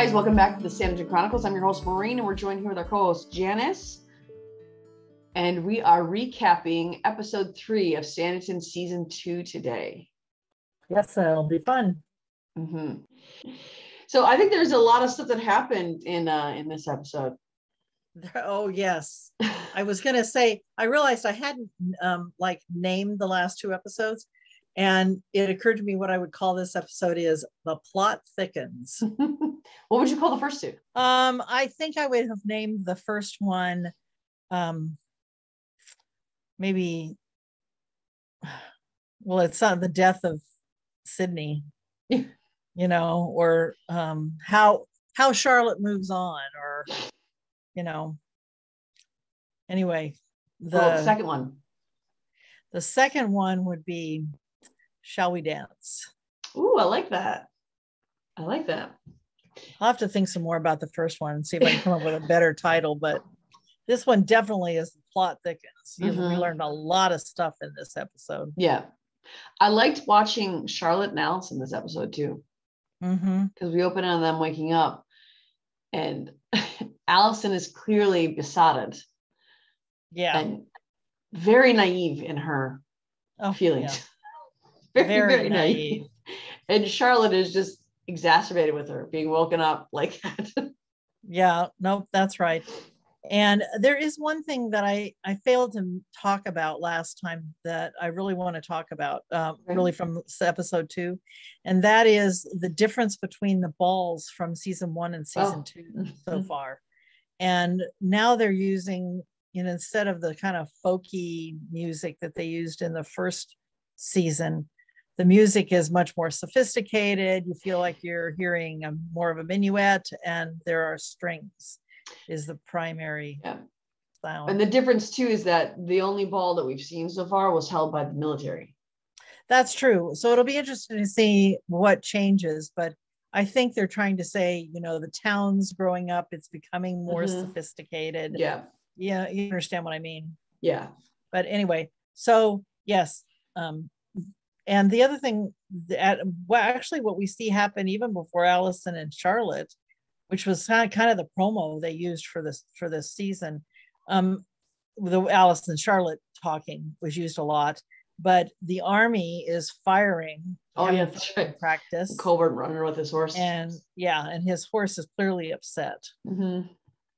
guys, welcome back to the Sanditon Chronicles. I'm your host, Maureen, and we're joined here with our co-host, Janice. And we are recapping episode 3 of Sanditon season 2 today. Yes, it'll be fun. Mm-hmm. So I think there's a lot of stuff that happened in this episode. Oh, yes. I was going to say, I realized I hadn't named the last 2 episodes. And it occurred to me what I would call this episode is The Plot Thickens. What would you call the first 2? I think I would have named the first one maybe, well, it's the death of Sydney, or how Charlotte moves on, or, anyway. The second one. The second one would be Shall We Dance? Ooh, I like that. I'll have to think some more about the first one and see if I can come up with a better title, but this one definitely is The Plot Thickens. We learned a lot of stuff in this episode. Yeah. I liked watching Charlotte and Allison this episode too. Because we open on them waking up and Allison is clearly besotted. Yeah. And very naive in her feelings. Yeah. Very naive. And Charlotte is just exacerbated with her being woken up like that. Yeah, no, that's right. And there is one thing that I failed to talk about last time that I really want to talk about, really from episode 2. And that is the difference between the balls from season 1 and season 2 so far. And now they're using, instead of the kind of folky music that they used in the first season, the music is much more sophisticated. You feel like you're hearing more of a minuet, and there are strings is the primary sound. And the difference too is that the only ball that we've seen so far was held by the military. That's true. So it'll be interesting to see what changes, but I think they're trying to say, the town's growing up, it's becoming more sophisticated. Yeah, you understand what I mean. Yeah. But anyway, so yes. And the other thing, what we see happen even before Allison and Charlotte, which was kind of the promo they used for this season. The Allison and Charlotte talking was used a lot, but the army is firing. Oh yeah, that's right. Practice. Colbert running with his horse. And his horse is clearly upset.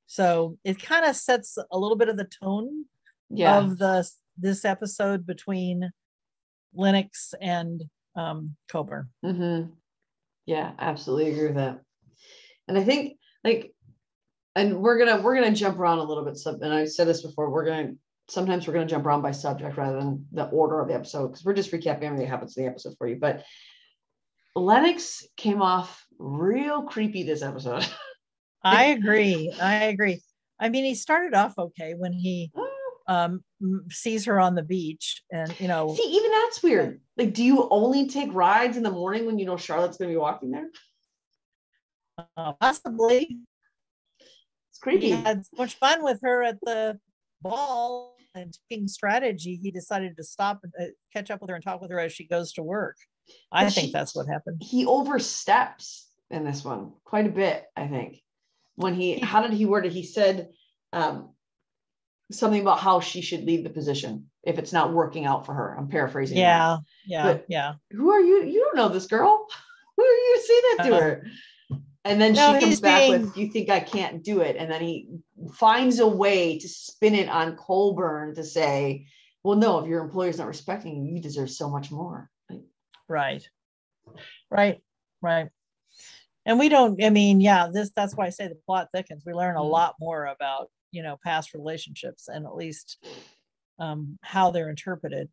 So it kind of sets a little bit of the tone of this episode between Lennox and Coburn. Yeah, absolutely agree with that. And I think and we're gonna jump around a little bit. And I said this before, sometimes we're gonna jump around by subject rather than the order of the episode, because we're just recapping everything that happens in the episode for you. But Lennox came off real creepy this episode. I agree. I mean, he started off okay when he sees her on the beach, and see, even that's weird. Like, do you only take rides in the morning when you know Charlotte's going to be walking there? Possibly. It's creepy. He had so much fun with her at the ball and taking strategy. He decided to stop and catch up with her and talk with her as she goes to work. I think that's what happened. He oversteps in this one quite a bit, I think. How did he word it? He said something about how she should leave the position if it's not working out for her. I'm paraphrasing. Yeah. Who are you? You don't know this girl. Who are you to say that to her? And then she comes back with, "You think I can't do it?" And then he finds a way to spin it on Colburn to say, "Well, no, if your employer's not respecting you, you deserve so much more." Right. And we don't, that's why I say the plot thickens. We learn a lot more about, past relationships, and at least how they're interpreted.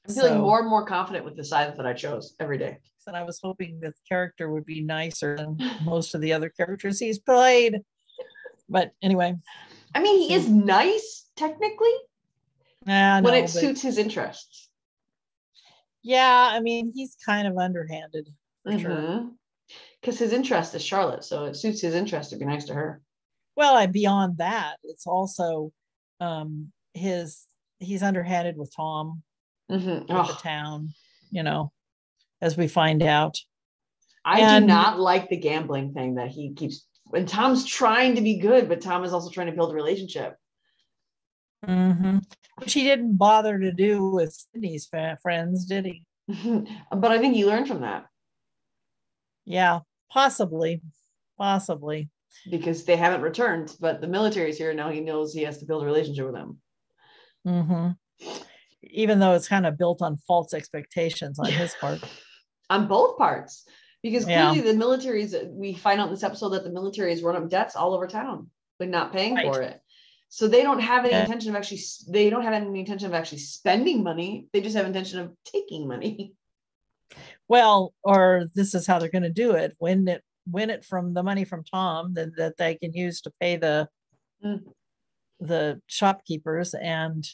I'm feeling more and more confident with the side that I chose every day. And I was hoping that the character would be nicer than most of the other characters he's played. But anyway. I mean, he is nice, technically, when it suits his interests. Yeah, I mean, he's kind of underhanded, for sure. Because his interest is Charlotte, so it suits his interest to be nice to her. Well, beyond that, it's also he's underhanded with Tom, with the town, as we find out. I do not like the gambling thing that he keeps, and Tom's trying to be good, but Tom is also trying to build a relationship. Which he didn't bother to do with Sydney's friends, did he? But I think he learned from that. Yeah, possibly. Because they haven't returned, but the military's here now. He knows he has to build a relationship with them. Even though it's kind of built on false expectations on his part. On both parts. Because clearly the military we find out in this episode that the military has run up debts all over town, but not paying for it. So they don't have any intention of actually spending money. They just have intention of taking money. Well, or this is how they're going to do it. Win it from the money from Tom that they can use to pay the shopkeepers, and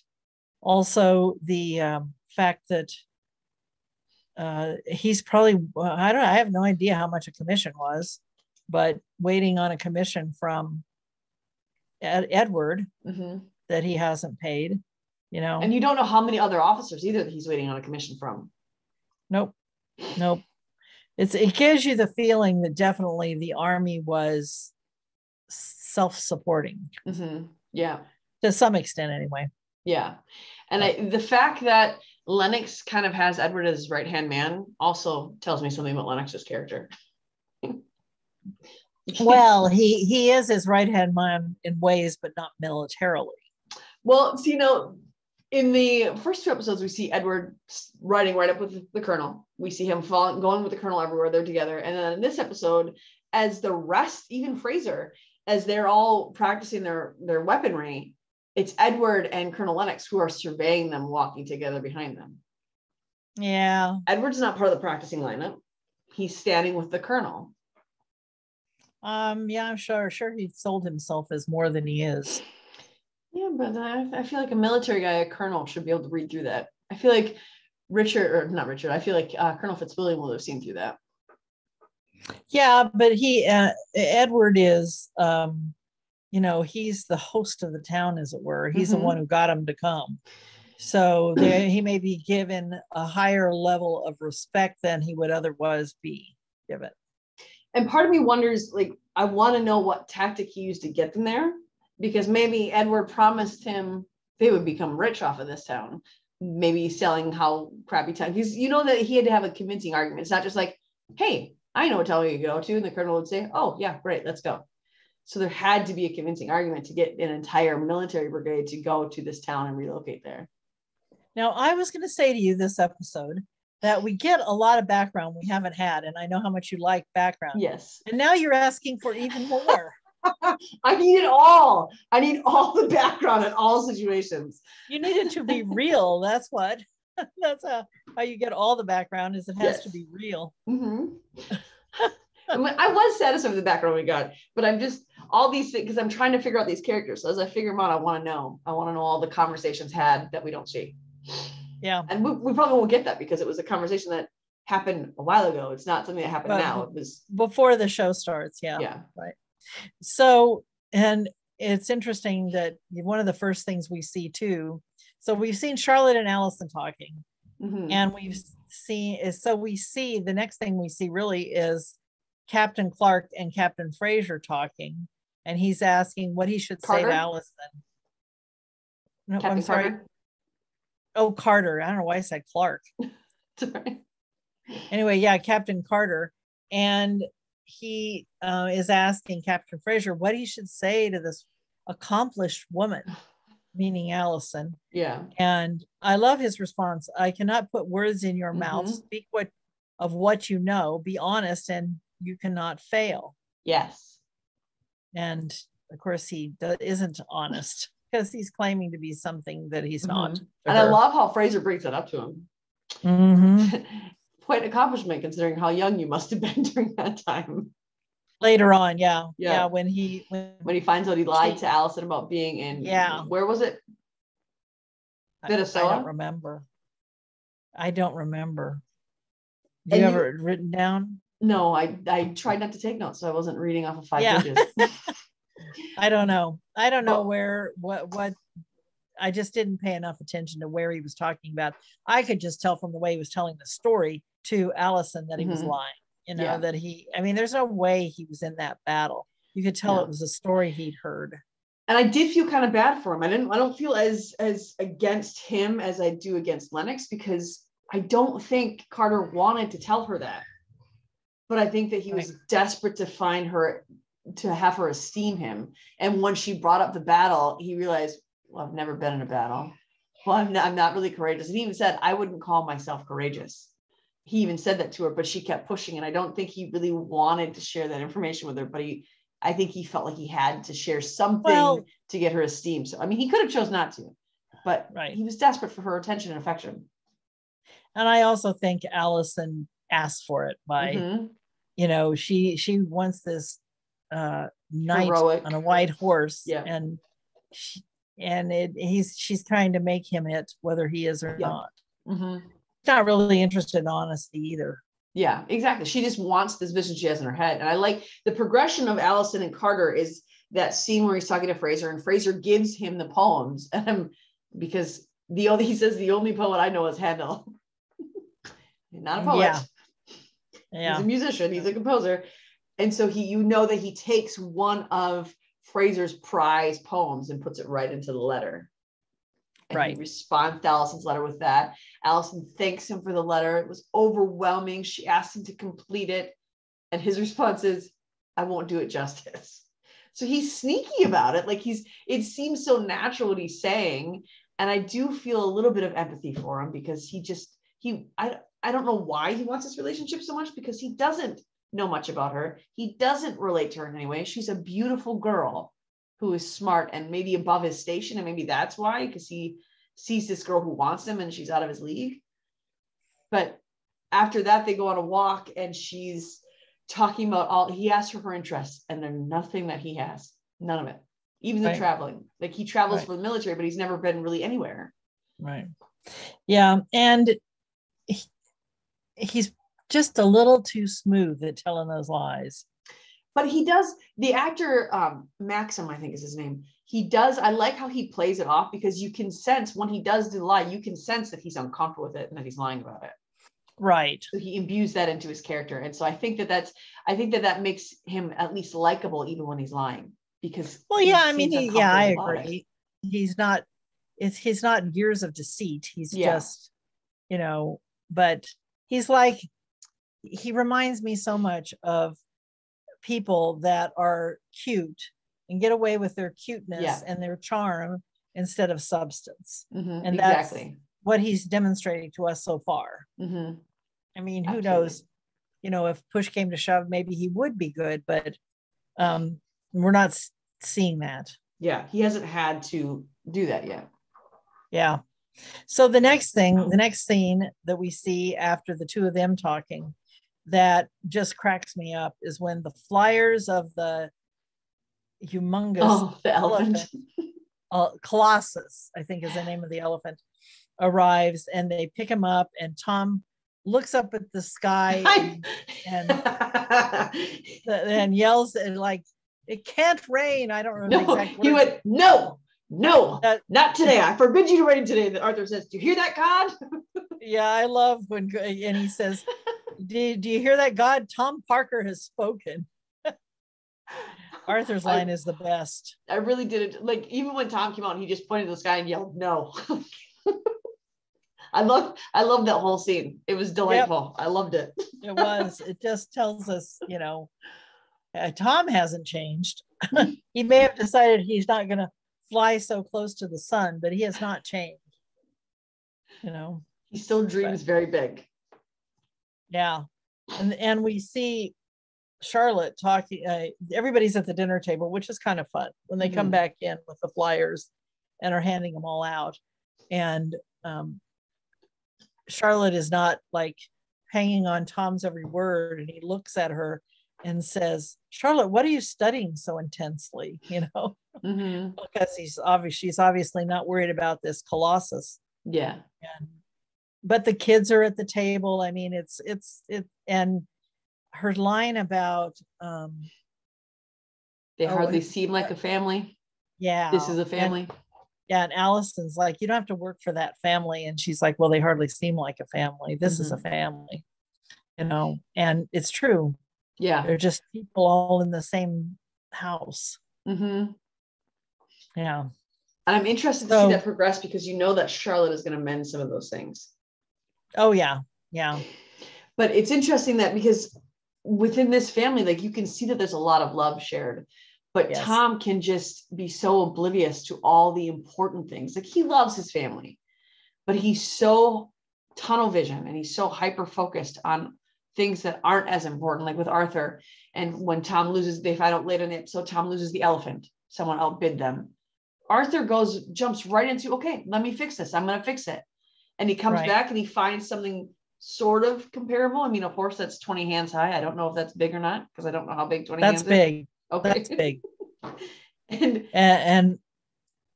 also the fact that he's probably, I have no idea how much a commission was, but waiting on a commission from Edward that he hasn't paid, and you don't know how many other officers either that he's waiting on a commission from. Nope. It gives you the feeling that definitely the army was self-supporting. Yeah, to some extent anyway. Yeah, and the fact that Lennox kind of has Edward as his right-hand man also tells me something about Lennox's character. Well, he is his right-hand man in ways, but not militarily. Well, in the first 2 episodes, we see Edward riding right up with the colonel. We see him going with the colonel everywhere. They're together. And then in this episode, as the rest, even Fraser, as they're all practicing their weaponry, it's Edward and Colonel Lennox who are surveying them walking together behind them. Yeah. Edward's not part of the practicing lineup. He's standing with the colonel. Yeah, I'm sure he sold himself as more than he is. Yeah, but I feel like a military guy, a colonel, should be able to read through that. I feel like I feel like Colonel Fitzwilliam will have seen through that. Yeah, but Edward is, he's the host of the town, as it were. He's the one who got him to come. So he may be given a higher level of respect than he would otherwise be given. And part of me wonders, I want to know what tactic he used to get them there, because maybe Edward promised him they would become rich off of this town. Maybe selling how crappy town, because that he had to have a convincing argument. It's not just like, hey, I know what town you go to. And the colonel would say, oh yeah, great, let's go. So there had to be a convincing argument to get an entire military brigade to go to this town and relocate there. Now, I was going to say to you this episode that we get a lot of background we haven't had, and I know how much you like background. Yes. And now you're asking for even more. I need it all. I need all the background in all situations. You need it to be real. That's what. That's how you get all the background, is it has to be real. I was satisfied with the background we got, but I'm just all these things because I'm trying to figure out these characters. So as I figure them out, I want to know all the conversations had that we don't see. Yeah. And we probably won't get that because it was a conversation that happened a while ago. It's not something that happened now. It was before the show starts. Yeah. Yeah. Right. So, and it's interesting that one of the first things we see too. So we've seen Charlotte and Allison talking, and we see the next thing we see really is Captain Clark and Captain Fraser talking, and he's asking what he should say to Allison. No, Captain I'm sorry. Carter? Oh, Carter. I don't know why I said Clark. Sorry. Anyway, yeah, Captain Carter. And he is asking Captain Fraser what he should say to this accomplished woman, meaning Allison. Yeah. And I love his response. I cannot put words in your mouth. Speak of what you know. Be honest, and you cannot fail. Yes. And of course, he isn't honest because he's claiming to be something that he's not. And I love how Fraser brings it up to him. Quite an accomplishment considering how young you must have been during that time. Later on, yeah. When he finds out he lied to Allison about being in, where was it? Minnesota? I don't remember. Do you ever written down? No, I tried not to take notes, so I wasn't reading off of 5 pages. I don't know where, what, I just didn't pay enough attention to where he was talking about. I could just tell from the way he was telling the story to Allison that he was lying. you know, that I mean, there's no way he was in that battle. You could tell it was a story he'd heard. And I did feel kind of bad for him. I don't feel as against him as I do against Lennox, because I don't think Carter wanted to tell her that. But I think that he was desperate to find her, to have her esteem him. And when she brought up the battle, he realized, well, I've never been in a battle. Well, I'm not really courageous. And he even said, I wouldn't call myself courageous. He even said that to her, but she kept pushing. And I don't think he really wanted to share that information with her, but I think he felt like he had to share something to get her esteem. So, I mean, he could have chose not to, but he was desperate for her attention and affection. And I also think Allison asked for it by, you know, she wants this knight on a white horse, and she's trying to make him it, whether he is or not. Not really interested in honesty either. Yeah, exactly. She just wants this vision she has in her head. And I like the progression of Allison and Carter is that scene where he's talking to Fraser and Fraser gives him the poems. Because he says the only poet I know is Handel. Not a poet. He's a musician, he's a composer. And so you know that he takes one of Fraser's prize poems and puts it right into the letter. And he responds to Allison's letter with that. Allison thanks him for the letter. It was overwhelming. She asked him to complete it. And his response is, I won't do it justice. So he's sneaky about it. Like it seems so natural what he's saying. And I do feel a little bit of empathy for him, because I don't know why he wants this relationship so much, because he doesn't know much about her. He doesn't relate to her in any way. She's a beautiful girl who is smart and maybe above his station. And maybe that's why, because he sees this girl who wants him and she's out of his league. But after that, they go on a walk and she's talking about he asks her interests, and there's nothing that he has, none of it. Even the traveling, like he travels for the military, but he's never been really anywhere. Right. Yeah. And he's just a little too smooth at telling those lies. But he does, the actor, Maxim, I think is his name. I like how he plays it off, because you can sense when he does the lie, you can sense that he's uncomfortable with it and that he's lying about it. Right. So he imbues that into his character. And so I think that makes him at least likable even when he's lying, because. Well, yeah, I mean, I agree. He's not years of deceit. He's just, you know, but he's like, he reminds me so much of people that are cute and get away with their cuteness and their charm instead of substance. And that's what he's demonstrating to us so far. I mean, who knows, you know, if push came to shove, maybe he would be good, but we're not seeing that. Yeah, he hasn't had to do that yet. Yeah. So the next scene that we see after the two of them talking that just cracks me up is when the flyers of the humongous the elephant. Colossus, I think is the name of the elephant, arrives, and they pick him up, and Tom looks up at the sky and yells, and like, it can't rain. I don't remember exactly. He went, no, not today. I forbid you to rain today. That Arthur says, do you hear that, God? Yeah, I love when, and he says, do you hear that, God? Tom Parker has spoken. Arthur's line is the best. I really did it. Like, even when Tom came out, he just pointed to the sky and yelled, no. I love that whole scene. It was delightful. Yep. I loved it. It was. It just tells us, you know, Tom hasn't changed. He may have decided he's not going to fly so close to the sun, but he has not changed. You know, he still dreams very big. Yeah. And we see Charlotte talking, everybody's at the dinner table, which is kind of fun when they come back in with the flyers and are handing them all out. And Charlotte is not like hanging on Tom's every word, and he looks at her and says, Charlotte, what are you studying so intensely? You know, because she's obviously not worried about this Colossus. Yeah. But the kids are at the table. I mean, it's and her line about they hardly seem like a family. Yeah. This is a family. And Allison's like, you don't have to work for that family. And she's like, well, they hardly seem like a family. This is a family. and it's true. Yeah. They're just people all in the same house. Mm-hmm. Yeah. And I'm interested to see that progress, because you know that Charlotte is going to mend some of those things. Oh yeah. Yeah. But it's interesting that, because within this family, like, you can see that there's a lot of love shared, but yes. Tom can just be so oblivious to all the important things. Like, he loves his family, but he's so tunnel vision and he's so hyper focused on things that aren't as important, like with Arthur. And when Tom loses, they find out later in the episode, Tom loses the elephant. Someone outbid them. Arthur jumps right into, okay, let me fix this. I'm going to fix it. And he comes back and he finds something sort of comparable. I mean, a horse that's 20 hands high. I don't know if that's big or not, because I don't know how big 20 hands is. That's big. Okay. That's big. and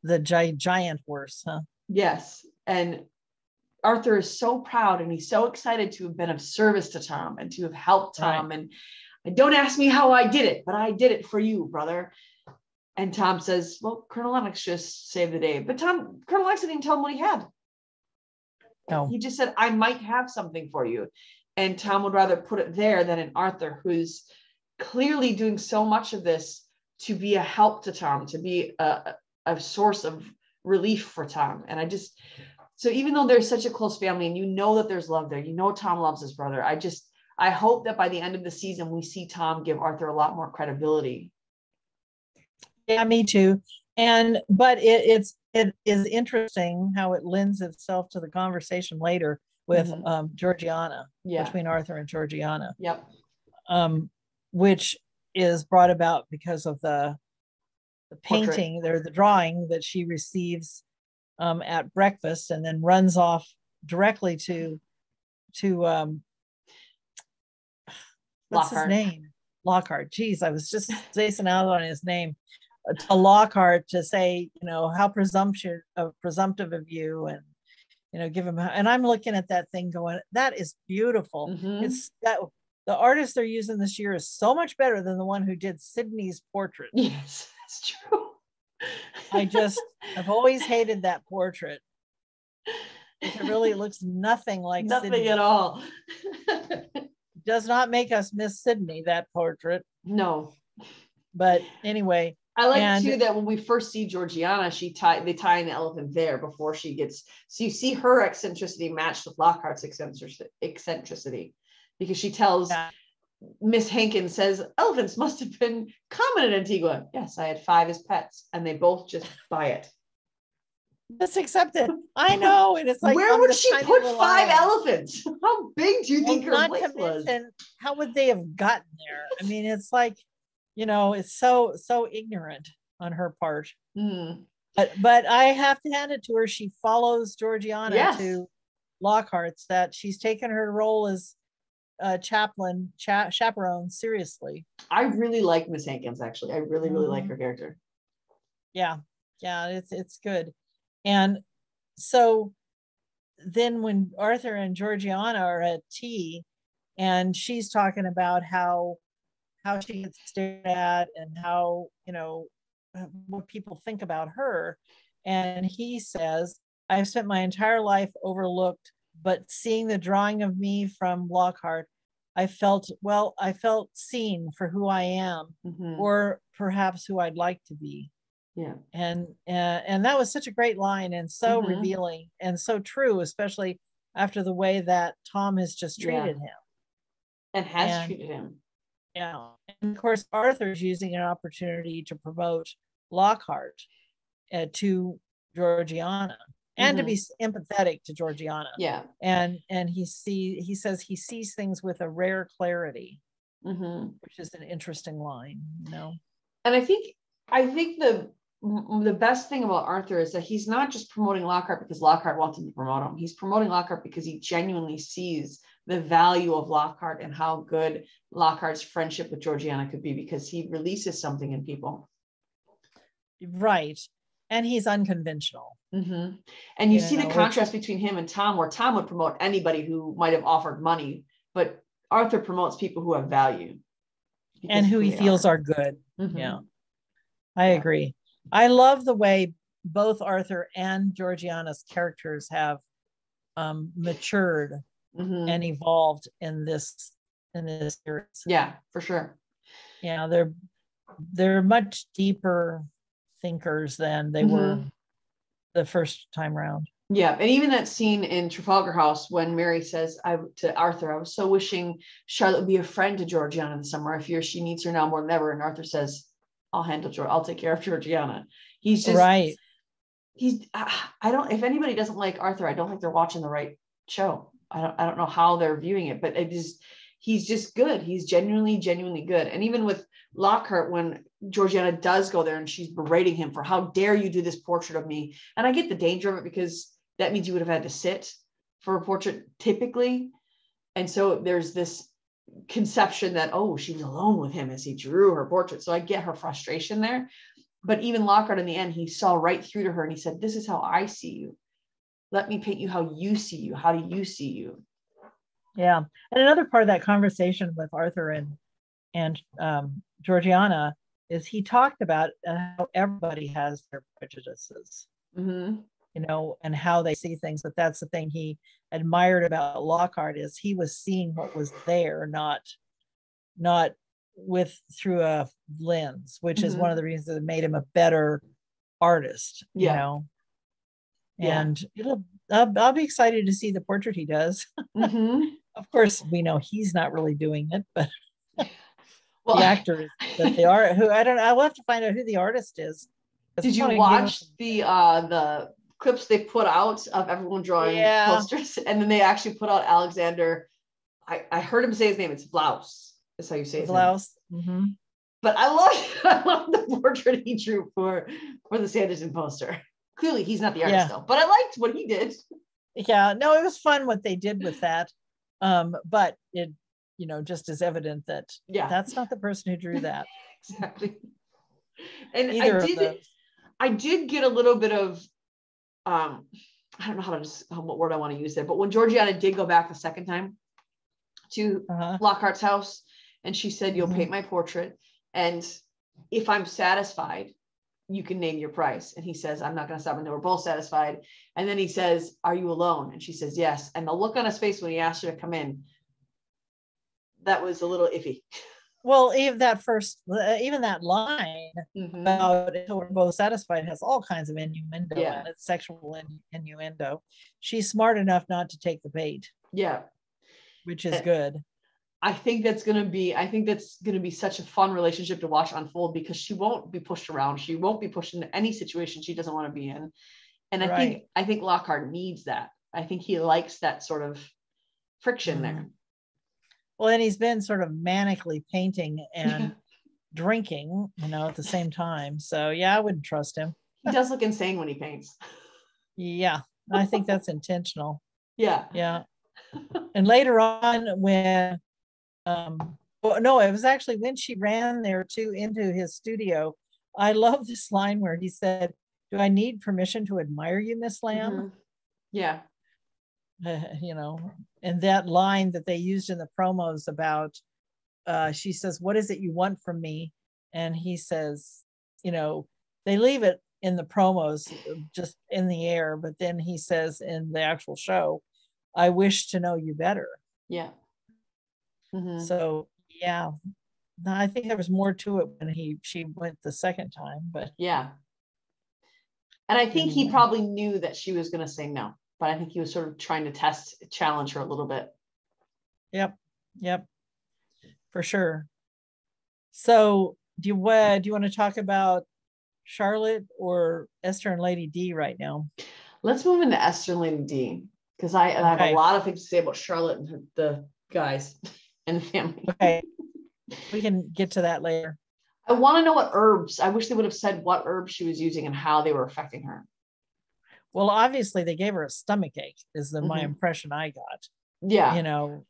the giant horse, huh? Yes. And Arthur is so proud and he's so excited to have been of service to Tom and to have helped Tom. Right. And don't ask me how I did it, but I did it for you, brother. And Tom says, well, Colonel Lennox just saved the day. But Colonel Lennox didn't tell him what he had. No. He just said, I might have something for you. And Tom would rather put it there than in Arthur, who's clearly doing so much of this to be a help to Tom, to be a source of relief for Tom. And so even though there's such a close family and you know that there's love there, you know Tom loves his brother, I hope that by the end of the season, we see Tom give Arthur a lot more credibility. Yeah, me too. But it is interesting how it lends itself to the conversation later with Georgiana, between Arthur and Georgiana. Yep. Which is brought about because of the painting or the drawing that she receives at breakfast, and then runs off directly to what's his name? Lockhart. Geez, I was just spacing out on his name. To Lockhart to say, how presumptive of you, and give him. And I'm looking at that thing going, that is beautiful. Mm-hmm. It's that the artist they're using this year is so much better than the one who did Sydney's portrait. Yes, that's true. I've always hated that portrait. It really looks nothing like nothing Sydney. At all. Does not make us miss Sydney, that portrait. No. But anyway. I like too that when we first see Georgiana, they tie an elephant there before she gets. So you see her eccentricity matched with Lockhart's eccentricity, because she tells Miss Hankins, says elephants must have been common in Antigua. Yes, I had 5 as pets, and they both just buy it. Just accept it. I know, and it's like, where would she put 5 elephants? How big do you think her place was? How would they have gotten there? I mean, it's like. It's so ignorant on her part. Mm. But I have to hand it to her. She follows Georgiana to Lockhart's, that she's taken her role as a chaperone seriously. I really like Miss Hankins, actually. I really, really like her character. Yeah, it's good. And so then when Arthur and Georgiana are at tea, and she's talking about how she gets stared at and how, what people think about her. And he says, I've spent my entire life overlooked, but seeing the drawing of me from Lockhart, I felt seen for who I am, or perhaps who I'd like to be. Yeah. And that was such a great line, and so revealing and so true, especially after the way that Tom has just treated him. And has treated him. Yeah. And of course, Arthur's using an opportunity to promote Lockhart to Georgiana, and to be empathetic to Georgiana. Yeah. And he says he sees things with a rare clarity, which is an interesting line, And I think the best thing about Arthur is that he's not just promoting Lockhart because Lockhart wants him to promote him. He's promoting Lockhart because he genuinely sees the value of Lockhart and how good Lockhart's friendship with Georgiana could be, because he releases something in people. Right. And he's unconventional. Mm-hmm. And you see the contrast between him and Tom, where Tom would promote anybody who might have offered money, but Arthur promotes people who have value. And who he feels are good. Yeah. I agree. I love the way both Arthur and Georgiana's characters have matured and evolved in this series. Yeah, for sure. Yeah, they're much deeper thinkers than they were the first time around. Yeah, and even that scene in Trafalgar House when Mary says to Arthur, I was so wishing Charlotte would be a friend to Georgiana this summer. I fear she needs her now more than ever. And Arthur says, I'll take care of Georgiana. He's just right. I don't, if anybody doesn't like Arthur, I don't think they're watching the right show. I don't know how they're viewing it, but he's just good. He's genuinely good. And even with Lockhart, when Georgiana does go there and she's berating him for how dare you do this portrait of me. And I get the danger of it because that means you would have had to sit for a portrait typically. And so there's this conception that, oh, she was alone with him as he drew her portrait. So I get her frustration there. But even Lockhart in the end, he saw right through to her and he said, this is how I see you. Let me paint you how you see you. How do you see you? Yeah. And another part of that conversation with Arthur and Georgiana is he talked about how everybody has their prejudices, you know, and how they see things. But that's the thing he admired about Lockhart is he was seeing what was there, not with through a lens, which is one of the reasons that made him a better artist, you know. And I'll be excited to see the portrait he does. Of course, we know he's not really doing it, but the actor that they are, who I'll have to find out who the artist is. Did you watch the clips they put out of everyone drawing posters? And then they actually put out Alexander. I heard him say his name. It's Vlaus. That's how you say his name. But I love the portrait he drew for the Sanderson poster. Clearly, he's not the artist though. But I liked what he did. Yeah, no, it was fun what they did with that. But it, you know, just is evident that that's not the person who drew that. Exactly. And I did get a little bit of I don't know what word I want to use there, but when Georgiana did go back the second time to Lockhart's house and she said, you'll paint my portrait, and if I'm satisfied, you can name your price. And he says, I'm not going to stop. And they were both satisfied. And then he says, are you alone? And she says, yes. And the look on his face when he asked her to come in, that was a little iffy. Well, even that line about until we're both satisfied has all kinds of innuendo and it's sexual innuendo. She's smart enough not to take the bait. Yeah. Which is good. I think that's going to be such a fun relationship to watch unfold because she won't be pushed around. She won't be pushed into any situation she doesn't want to be in. And I think Lockhart needs that. I think he likes that sort of friction there. Well, and he's been sort of manically painting and drinking, you know, at the same time. So yeah, I wouldn't trust him. He does look insane when he paints. Yeah, I think that's intentional. Yeah. Yeah. And later on when no, it was actually when she ran there into his studio. I love this line where he said, do I need permission to admire you, Miss Lamb? Yeah. You know, and that line that they used in the promos about, she says, what is it you want from me? And he says, you know, they leave it in the promos just in the air, but then he says in the actual show, I wish to know you better. Yeah. So yeah, I think there was more to it when she went the second time, but yeah. And I think he probably knew that she was going to say no, but I think he was sort of trying to challenge her a little bit. Yep, for sure. So do you want to talk about Charlotte or Esther and Lady D right now? Let's move into Esther and Lady D because I have a lot of things to say about Charlotte and the guys and the family. Okay, we can get to that later. I want to know what herbs. I wish they would have said what herbs she was using and how they were affecting her. Well, obviously they gave her a stomach ache is my impression I got. Yeah. You know,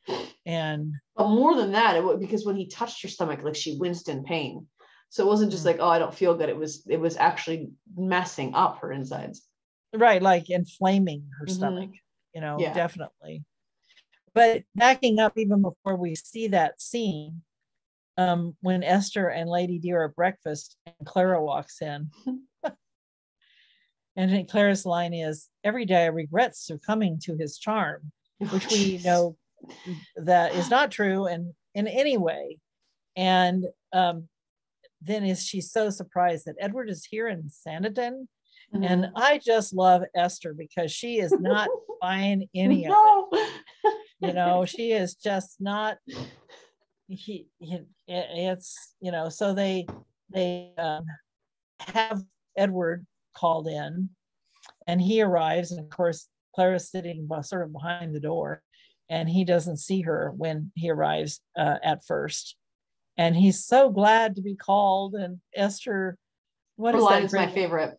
but more than that, because when he touched her stomach, like she winced in pain. So it wasn't just like, oh, I don't feel good. It was actually messing up her insides. Right, like inflaming her stomach, you know, definitely. But backing up even before we see that scene, when Esther and Lady D are at breakfast and Clara walks in. And Clara's line is, every day I regret succumbing to his charm. which we know that is not true in any way. And then she's so surprised that Edward is here in Sanditon. Mm-hmm. And I just love Esther because she is not buying any of it. You know, she is just not. It's, you know, so they have Edward called in, and he arrives, and of course Clara's sitting sort of behind the door, and he doesn't see her when he arrives at first, and he's so glad to be called. And Esther, what is that? Is my favorite.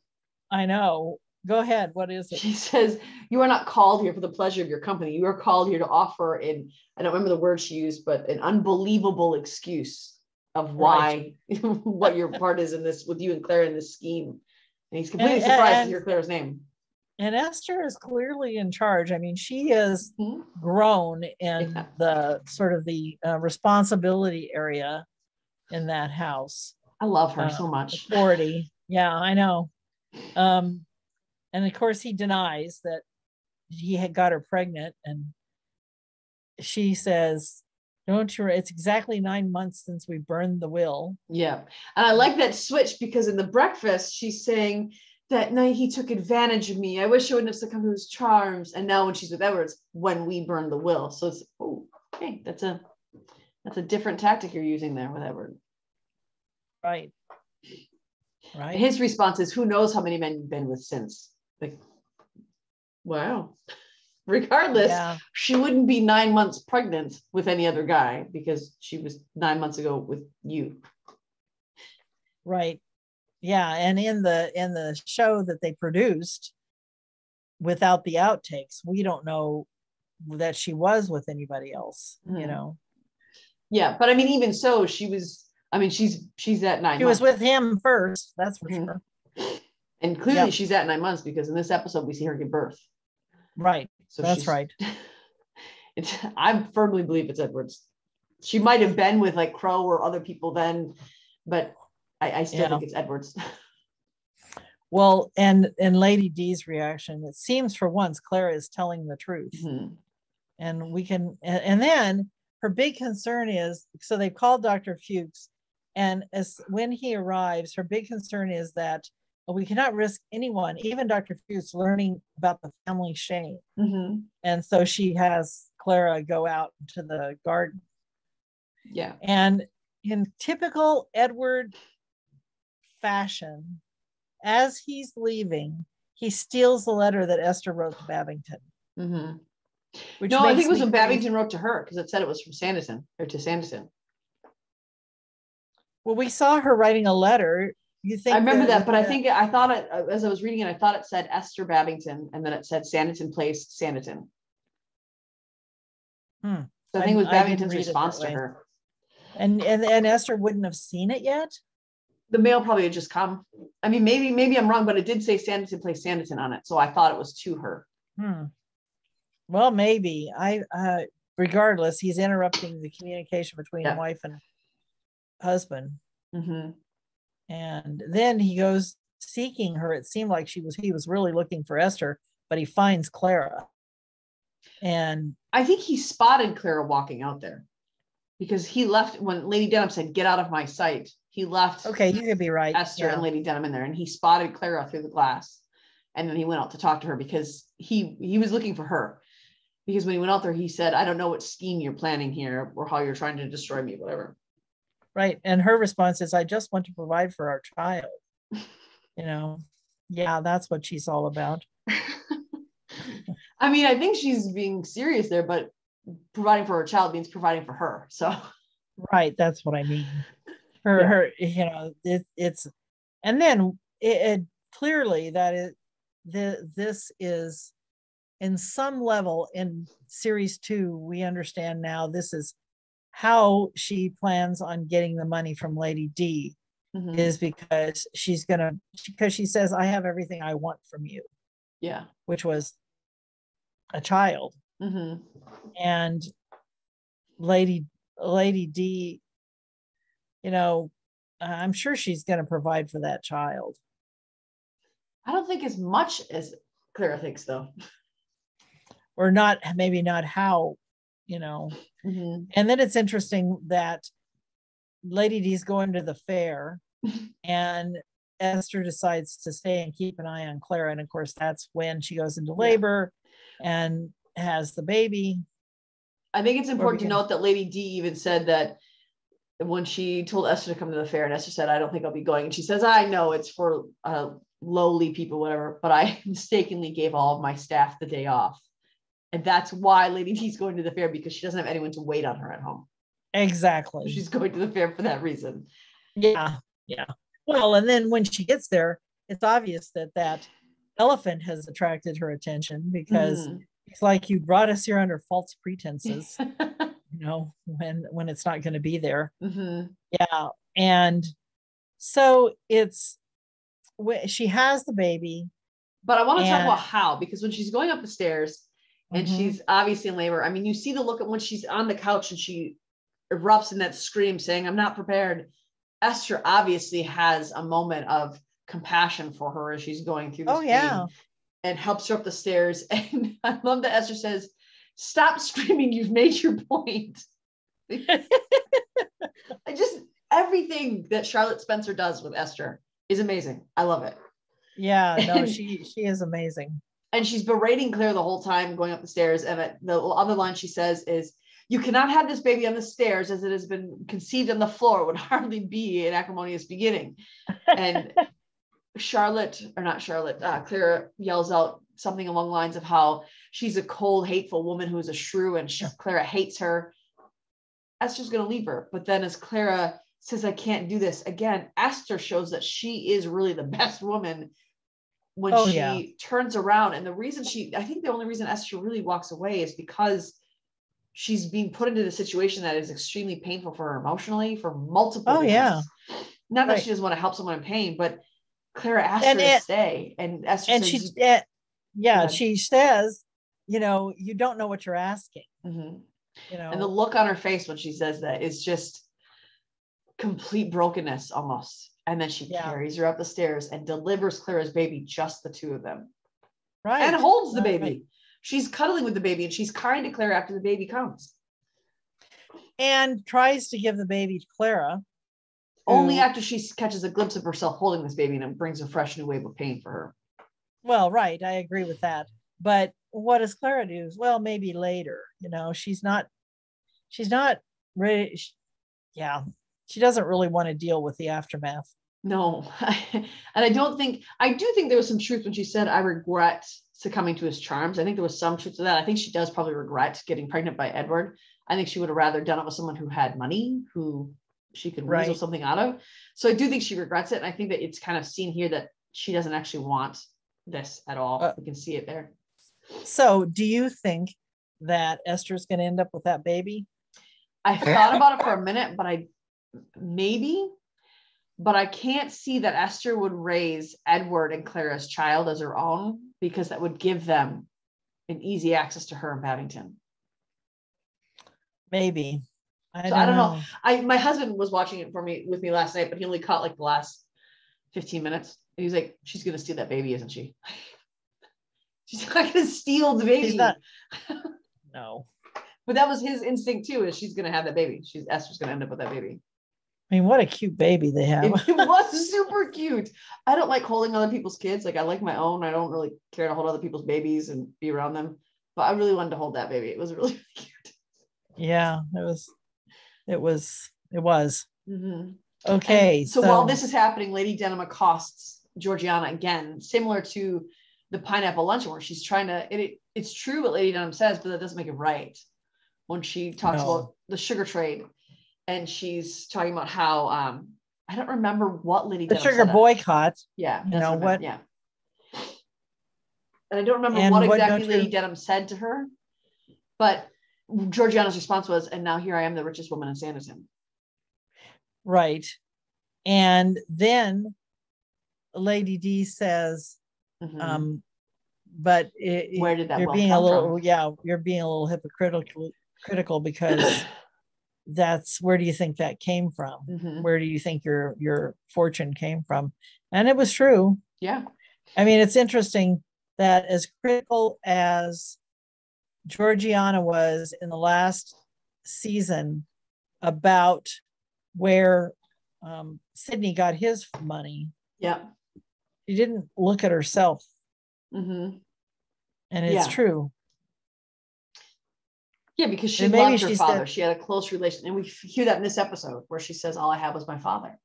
I know. Go ahead. What is it? She says, "You are not called here for the pleasure of your company. You are called here to offer an," I don't remember the word she used, but an unbelievable excuse of why, right. what your part is in this, with you and Clara in this scheme. And he's completely surprised to hear Clara's name. And Esther is clearly in charge. I mean, she is grown in the sort of the responsibility area in that house. I love her so much. Authority. Yeah, I know. And of course, he denies that he had got her pregnant. And she says, "Don't you? It's exactly 9 months since we burned the will." Yeah. And I like that switch, because in the breakfast, she's saying, "That night he took advantage of me. I wish I wouldn't have succumbed to his charms." And now when she's with Edward, it's "when we burned the will." So it's, oh, hey, that's a different tactic you're using there with Edward. Right. Right. His response is, "Who knows how many men you've been with since?" Like, wow. Regardless, she wouldn't be 9 months pregnant with any other guy because she was 9 months ago with you. Right. Yeah. And in the show that they produced without the outtakes, we don't know that she was with anybody else, you know? Yeah. But I mean, even so, she was, I mean, she's at 9 months. She was with him first. That's for sure. And clearly she's at 9 months, because in this episode, we see her give birth. Right. So that's right. I firmly believe it's Edward's. She might have been with like Crow or other people then, but I still think it's Edward's. Well, and Lady D's reaction, it seems for once Clara is telling the truth. Mm-hmm. And we can, and then her big concern is, so they've called Dr. Fuchs, and when he arrives, her big concern is that we cannot risk anyone, even Dr. Fuchs, learning about the family shame. Mm-hmm. And so she has Clara go out to the garden. Yeah. And in typical Edward fashion, as he's leaving, he steals the letter that Esther wrote to Babington. Mm-hmm. No, I think it was when Babington wrote to her, because it said it was from Sanditon, or to Sanditon. Well, we saw her writing a letter. You think? I remember that, but I thought it, as I was reading it, I thought it said Esther Babington, and then it said Sanditon Place, Sanditon. So I think it was Babington's response to her. And Esther wouldn't have seen it yet? The mail probably had just come. I mean, maybe I'm wrong, but it did say Sanditon Place, Sanditon on it, so I thought it was to her. Well, maybe. Regardless, he's interrupting the communication between wife and husband. Mm-hmm. And then he goes seeking her. It seemed like he was really looking for Esther, but he finds Clara. And I think he spotted Clara walking out there, because he left when Lady Denham said, "Get out of my sight." He left. Okay, you could be right. Esther and Lady Denham in there, and he spotted Clara through the glass, and then he went out to talk to her, because he was looking for her. Because when he went out there, he said, "I don't know what scheme you're planning here, or how you're trying to destroy me, whatever." Right. And her response is, "I just want to provide for our child." You know, yeah, that's what she's all about. I mean, I think she's being serious there, but providing for her child means providing for her. So, right. That's what I mean. Her, you know, it's, and then it clearly that this is in some level in series 2, we understand now this is how she plans on getting the money from Lady D, is because she says, "I have everything I want from you." Yeah. Which was a child. And Lady D, you know, I'm sure she's going to provide for that child. I don't think as much as Clara thinks, though. or not, maybe not how, Mm-hmm. And then it's interesting that Lady D's going to the fair and Esther decides to stay and keep an eye on Clara. And of course, that's when she goes into labor and has the baby. I think it's important to note that Lady D even said that when she told Esther to come to the fair, and Esther said, I don't think I'll be going. And she says, I know it's for lowly people, whatever, but I mistakenly gave all of my staff the day off. And that's why Lady D's going to the fair, because she doesn't have anyone to wait on her at home. Exactly. She's going to the fair for that reason. Yeah. Yeah. Well, and then when she gets there, it's obvious that elephant has attracted her attention, because it's like, you brought us here under false pretenses, when it's not going to be there. Yeah. And so she has the baby. But I want to talk about how, because when she's going up the stairs and she's obviously in labor, I mean, you see the look at when she's on the couch and she erupts in that scream saying, I'm not prepared. Esther obviously has a moment of compassion for her as she's going through this pain and helps her up the stairs. And I love that Esther says, stop screaming, you've made your point. Everything that Charlotte Spencer does with Esther is amazing. I love it. Yeah, no, she is amazing. And she's berating Claire the whole time going up the stairs. And the other line she says is, you cannot have this baby on the stairs, as it has been conceived on the floor. It would hardly be an acrimonious beginning. And Clara yells out something along the lines of how she's a cold, hateful woman who is a shrew, and Clara hates her. Esther's going to leave her. But then as Clara says, I can't do this again, Esther shows that she is really the best woman when she turns around. And I think the only reason Esther really walks away is because she's being put into the situation that is extremely painful for her emotionally for multiple reasons. Not that she doesn't want to help someone in pain, but Clara asked her to stay. And Esther says, she says, you don't know what you're asking. And the look on her face when she says that is just complete brokenness almost. And then she carries her up the stairs and delivers Clara's baby, just the two of them. Right. And holds the baby. Right. She's cuddling with the baby, and she's kind to Clara after the baby comes. And tries to give the baby to Clara. Only after she catches a glimpse of herself holding this baby, and it brings a fresh new wave of pain for her. Well, right. I agree with that. But what does Clara do? Well, maybe later. She's not ready. She doesn't really want to deal with the aftermath. No. And I do think there was some truth when she said, I regret succumbing to his charms. I think there was some truth to that. I think she does probably regret getting pregnant by Edward. I think she would have rather done it with someone who had money, who she could weasel something out of. So I do think she regrets it. And I think that it's kind of seen here that she doesn't actually want this at all. We can see it there. So do you think that Esther's going to end up with that baby? I thought about it for a minute, but I can't see that Esther would raise Edward and Clara's child as her own, because that would give them an easy access to her in Paddington. Maybe. I don't know. My husband was watching it with me last night, but he only caught like the last 15 minutes. And he's like, she's going to steal that baby, isn't she? She's not going to steal the baby. She's not. No. But that was his instinct too, is she's going to have that baby. Esther's going to end up with that baby. I mean, what a cute baby they have. It was super cute. I don't like holding other people's kids. Like, I like my own. I don't really care to hold other people's babies and be around them. But I really wanted to hold that baby. It was really cute. Yeah, it was. Mm-hmm. Okay. So while this is happening, Lady Denham accosts Georgiana again, similar to the pineapple luncheon, where she's trying to, it's true what Lady Denham says, but that doesn't make it right. When she talks about the sugar trade, and she's talking about how, I don't remember what Lady Denham said. The sugar boycott. Yeah. What? Yeah. And I don't remember what exactly Lady Denham said to her, but Georgiana's response was, and now here I am, the richest woman in Sanditon. Right. And then Lady D says, but where did that you're being a little from? You're being a little hypocritical because that's, where do you think that came from? Where do you think your fortune came from? And it was true. Yeah. I mean, it's interesting that as critical as Georgiana was in the last season about where Sydney got his money. Yeah. She didn't look at herself. Mm-hmm. And it's true. Yeah, because she loved her father. She had a close relation. And we hear that in this episode where she says, all I have was my father.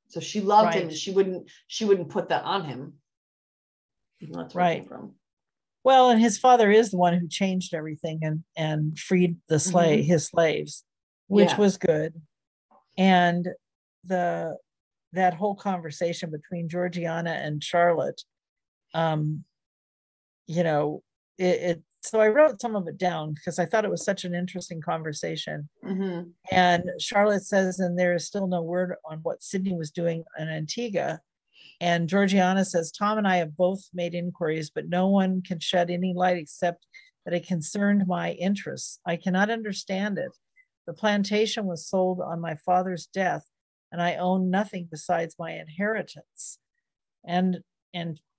So she loved him. She wouldn't put that on him. That's where it came from. Well, and his father is the one who changed everything and freed the his slaves, which was good. And that whole conversation between Georgiana and Charlotte, you know, so I wrote some of it down because I thought it was such an interesting conversation. Mm-hmm. And Charlotte says, and there is still no word on what Sydney was doing in Antigua. And Georgiana says, Tom and I have both made inquiries, but no one can shed any light except that it concerned my interests. I cannot understand it. The plantation was sold on my father's death, and I own nothing besides my inheritance. And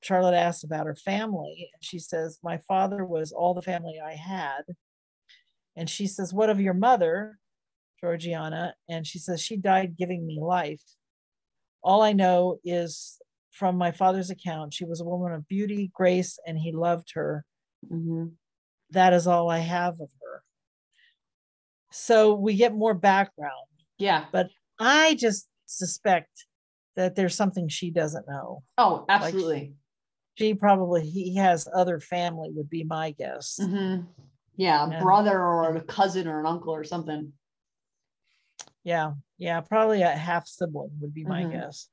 Charlotte asks about her family, and she says, my father was all the family I had. And she says, what of your mother, Georgiana? And she says, she died giving me life. All I know is from my father's account, she was a woman of beauty, grace, and he loved her. Mm-hmm. That is all I have of her. So we get more background. Yeah. But I just suspect that there's something she doesn't know. Oh, absolutely. Like he has other family would be my guess. Mm-hmm. Yeah, a brother or a cousin or an uncle or something. Yeah, probably a half sibling would be my guess.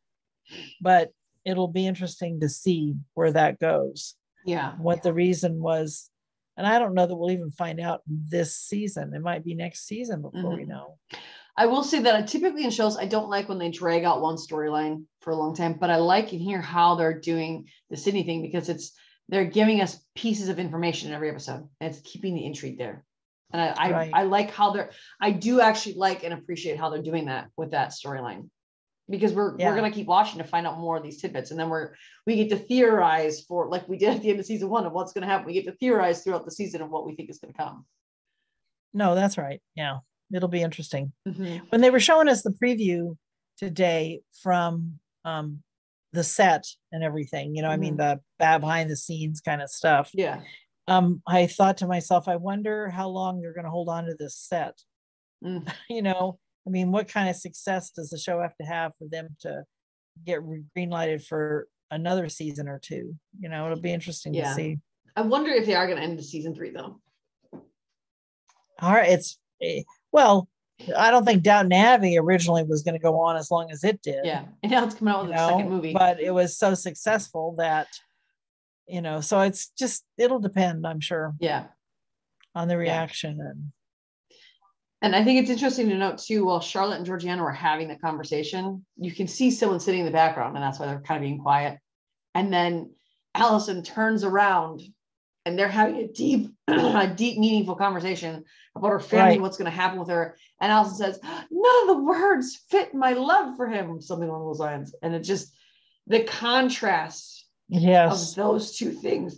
But it'll be interesting to see where that goes. Yeah. What the reason was. And I don't know that we'll even find out this season. It might be next season before we know. I will say that typically in shows, I don't like when they drag out one storyline for a long time, but I like and hear how they're doing the Sydney thing because they're giving us pieces of information in every episode. And it's keeping the intrigue there. And I like how I do actually like and appreciate how they're doing that with that storyline. Because we're going to keep watching to find out more of these tidbits. And then we get to theorize for, like we did at the end of season 1 of what's going to happen. We get to theorize throughout the season of what we think is going to come. No, that's right. Yeah. It'll be interesting. Mm-hmm. When they were showing us the preview today from the set and everything, I mean, the behind the scenes kind of stuff. Yeah. I thought to myself, I wonder how long they're going to hold on to this set. I mean, what kind of success does the show have to have for them to get green lighted for another season or two? It'll be interesting to see. I wonder if they are going to end the season 3 though. All right. Well, I don't think Downton Abbey originally was going to go on as long as it did. Yeah. And now it's coming out with a second movie. But it was so successful that, so it'll depend, I'm sure. Yeah. On the reaction. And I think it's interesting to note too, while Charlotte and Georgiana were having the conversation, you can see someone sitting in the background, and that's why they're kind of being quiet. And then Allison turns around and they're having a deep, meaningful conversation about her family, what's going to happen with her. And Allison says, none of the words fit my love for him, something along those lines. And it just, the contrast of those two things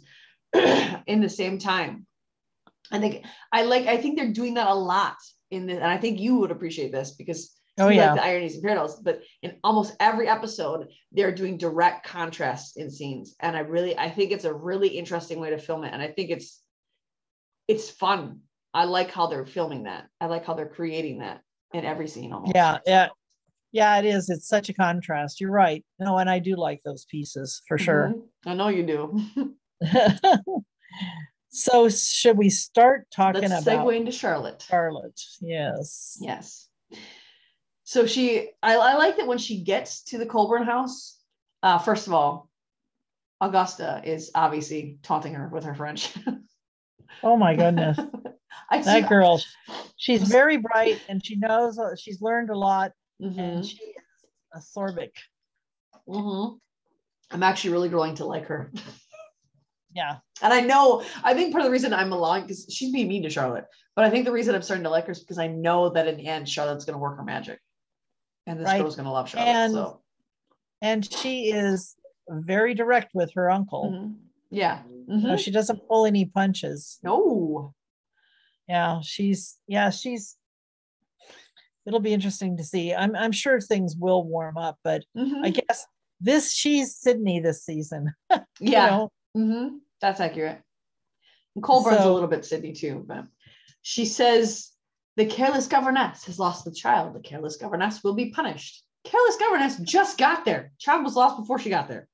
in the same time. I think they're doing that a lot in this, and I think you would appreciate this because like the ironies and parallels, but in almost every episode, they're doing direct contrast in scenes. And I think it's a really interesting way to film it. And I think it's fun. I like how they're filming that. I like how they're creating that in every scene almost. Yeah, it is. It's such a contrast. You're right. No, and I do like those pieces for sure. I know you do. So should we start talking about segue into Charlotte? Charlotte, yes. So I like that when she gets to the Colburn house, first of all, Augusta is obviously taunting her with her French. Oh my goodness. That girl, she's very bright and she knows, she's learned a lot, and she is a Sorbic. I'm actually really growing to like her. Yeah. And I think part of the reason I'm allowing, because she's being mean to Charlotte, but I think the reason I'm starting to like her is because I know that in the end, Charlotte's going to work her magic. And this girl's going to love Charlotte. And she is very direct with her uncle. Yeah. So she doesn't pull any punches. No. she's it'll be interesting to see. I'm sure things will warm up, but I guess she's Sydney this season. You know? That's accurate. And Colburn's a little bit Sydney too, but she says the careless governess has lost the child. The careless governess will be punished. Careless governess just got there. Child was lost before she got there.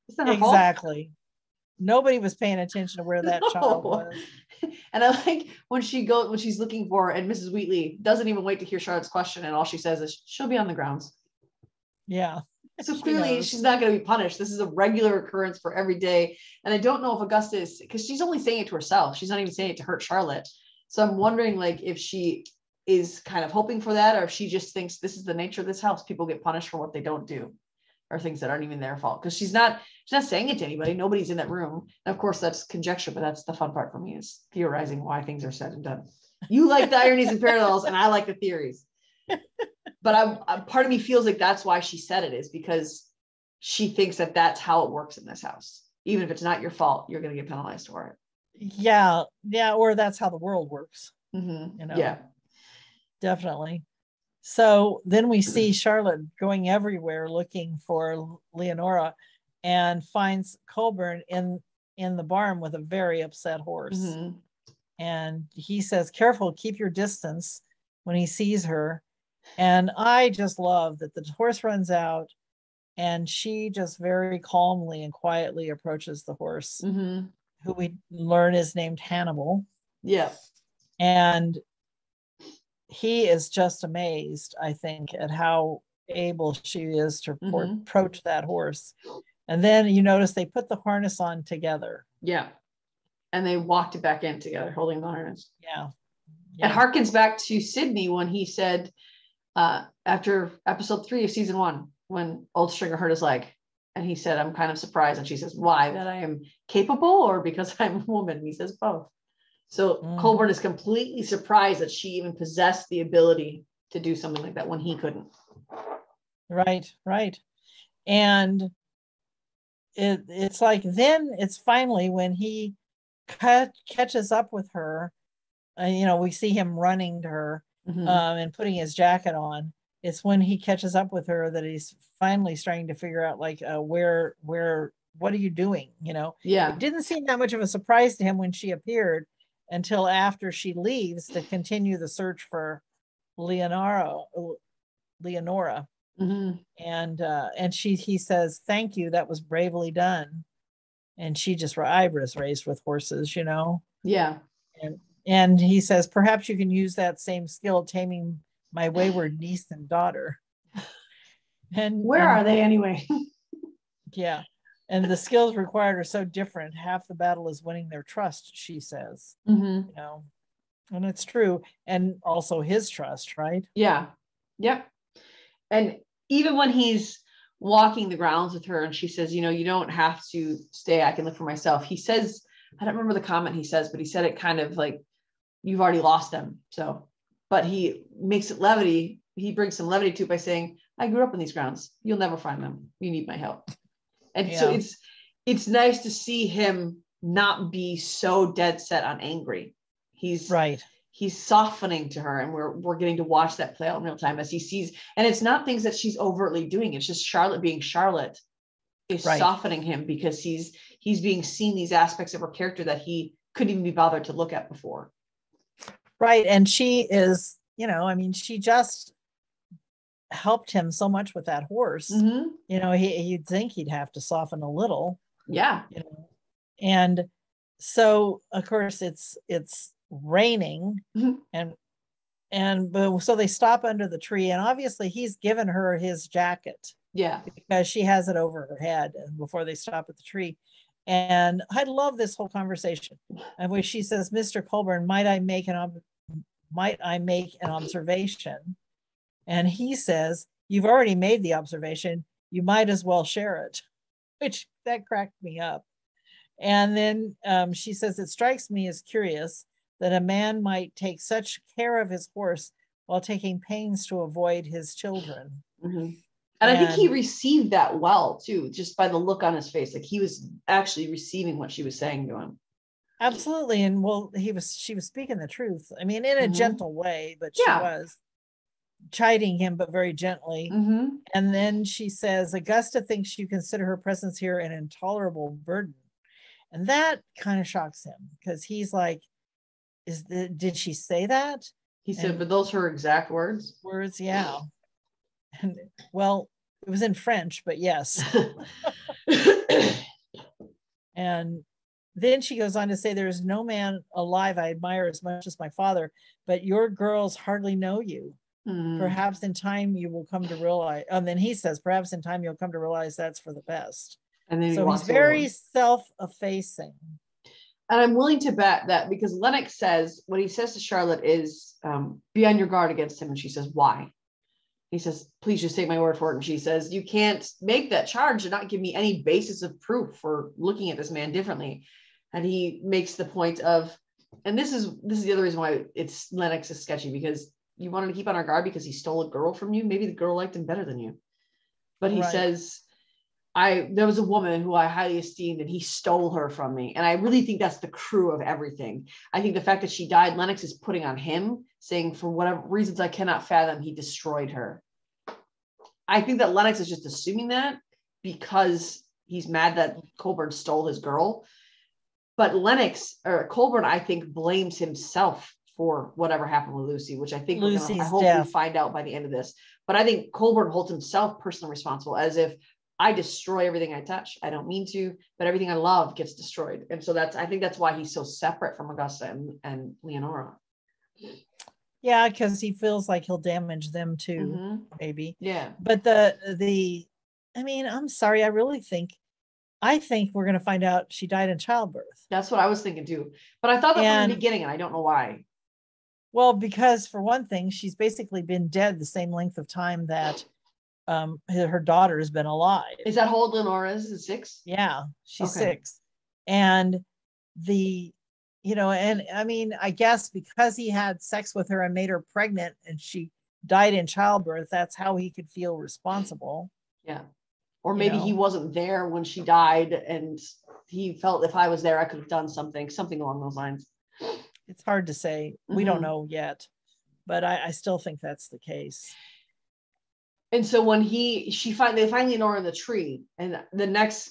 Isn't that her fault? Exactly. Nobody was paying attention to where that child was. And I like when she's looking for, and Mrs. Wheatley doesn't even wait to hear Charlotte's question, and all she says is she'll be on the grounds. Yeah. So clearly she's not going to be punished. This is a regular occurrence for every day. And I don't know if Augustus, because she's only saying it to herself. She's not even saying it to hurt Charlotte. So I'm wondering like if she is kind of hoping for that, or if she just thinks this is the nature of this house. People get punished for what they don't do, or things that aren't even their fault. Because she's not saying it to anybody. Nobody's in that room. And of course, that's conjecture, but that's the fun part for me, is theorizing why things are said and done. You like the ironies and parallels, and I like the theories. But part of me feels like that's why she said it, is because she thinks that that's how it works in this house. Even if it's not your fault, you're going to get penalized for it. Yeah. Or that's how the world works. You know? Yeah, definitely. So then we see Charlotte going everywhere looking for Leonora, and finds Colburn in the barn with a very upset horse. And he says, careful, keep your distance, when he sees her. And I just love that the horse runs out, and she just very calmly and quietly approaches the horse, who we learn is named Hannibal. Yeah. And he is just amazed, I think, at how able she is to approach that horse. And then you notice they put the harness on together. Yeah. And they walked it back in together, holding the harness. Yeah. It harkens back to Sydney when he said, after episode 3 of season 1, when Old Stringer hurt his leg, and he said, I'm kind of surprised. And she says, why? That I am capable, or because I'm a woman? And he says both. So Colburn is completely surprised that she even possessed the ability to do something like that when he couldn't. Right. And it's like, then it's finally when he catches up with her, we see him running to her, and putting his jacket on. It's when he catches up with her that he's finally starting to figure out, like, where, what are you doing? It didn't seem that much of a surprise to him when she appeared, until after she leaves to continue the search for Leonora. And he says, thank you, that was bravely done. And she just, her eyebrows raised with horses. Yeah. And he says, perhaps you can use that same skill taming my wayward niece and daughter. And where are they anyway? Yeah. And the skills required are so different. Half the battle is winning their trust, she says. And it's true. And also his trust, right? Yeah. Yep. And even when he's walking the grounds with her and she says, you don't have to stay, I can look for myself. He says, I don't remember the comment he says, but he said it kind of like, you've already lost them. So, but he makes it levity. He brings some levity to it by saying, I grew up in these grounds. You'll never find them. You need my help. And so it's nice to see him not be so dead set on angry. He's softening to her, and we're getting to watch that play out in real time as he sees. And it's not things that she's overtly doing. It's just Charlotte being Charlotte is softening him, because he's being seen these aspects of her character that he couldn't even be bothered to look at before. Right. And she is, she just helped him so much with that horse. You'd think he'd have to soften a little. Yeah. And so of course it's raining, and so they stop under the tree, and obviously he's given her his jacket. Yeah. Because she has it over her head before they stop at the tree. And I love this whole conversation, in which she says, Mr. Colburn, might I make an observation? And he says, you've already made the observation. You might as well share it, which that cracked me up. And then she says, it strikes me as curious that a man might take such care of his horse while taking pains to avoid his children. And I think he received that well too, just by the look on his face. Like he was actually receiving what she was saying to him. Absolutely. And well, she was speaking the truth. I mean, in a gentle way, but she Yeah. was chiding him, but very gently. And then she says, Augusta thinks you consider her presence here an intolerable burden. And that kind of shocks him because he's like, did she say that? He said, but those her exact words? Words, yeah. And, well, it was in French, but yes. And then she goes on to say, there is no man alive I admire as much as my father, but your girls hardly know you. Perhaps in time you will come to realize, and then he says, perhaps in time you'll come to realize that's for the best. And then so he's very self-effacing. And I'm willing to bet that because Lennox says, what he says to Charlotte is, be on your guard against him. And she says, why? He says, please just take my word for it. And she says, you can't make that charge and not give me any basis of proof for looking at this man differently. And he makes the point of, and this is the other reason why Lennox is sketchy, because you wanted to keep on our guard because he stole a girl from you. Maybe the girl liked him better than you. But he says, there was a woman who I highly esteemed and he stole her from me. And I really think that's the crew of everything. I think the fact that she died, Lennox is putting on him, saying for whatever reasons I cannot fathom, he destroyed her. I think that Lennox is just assuming that because he's mad that Colburn stole his girl. But Colburn, I think, blames himself for whatever happened with Lucy, which I think we find out by the end of this. But I think Colburn holds himself personally responsible, as if I destroy everything I touch. I don't mean to, but everything I love gets destroyed. And so I think that's why he's so separate from Augusta and Leonora. Yeah, because he feels like he'll damage them too, maybe. Yeah. But I mean, I'm sorry, I think we're going to find out she died in childbirth. That's what I was thinking too. But I thought that from the beginning, and I don't know why. Well, because for one thing, she's basically been dead the same length of time that her daughter has been alive. Is that how old Leonora is? 6? Yeah, she's 6. And and I mean, I guess because he had sex with her and made her pregnant and she died in childbirth, that's how he could feel responsible. Yeah. Or maybe he wasn't there when she died and he felt if I was there, I could have done something along those lines. It's hard to say. We don't know yet, but I still think that's the case. And so when they find Leonora in the tree, and the next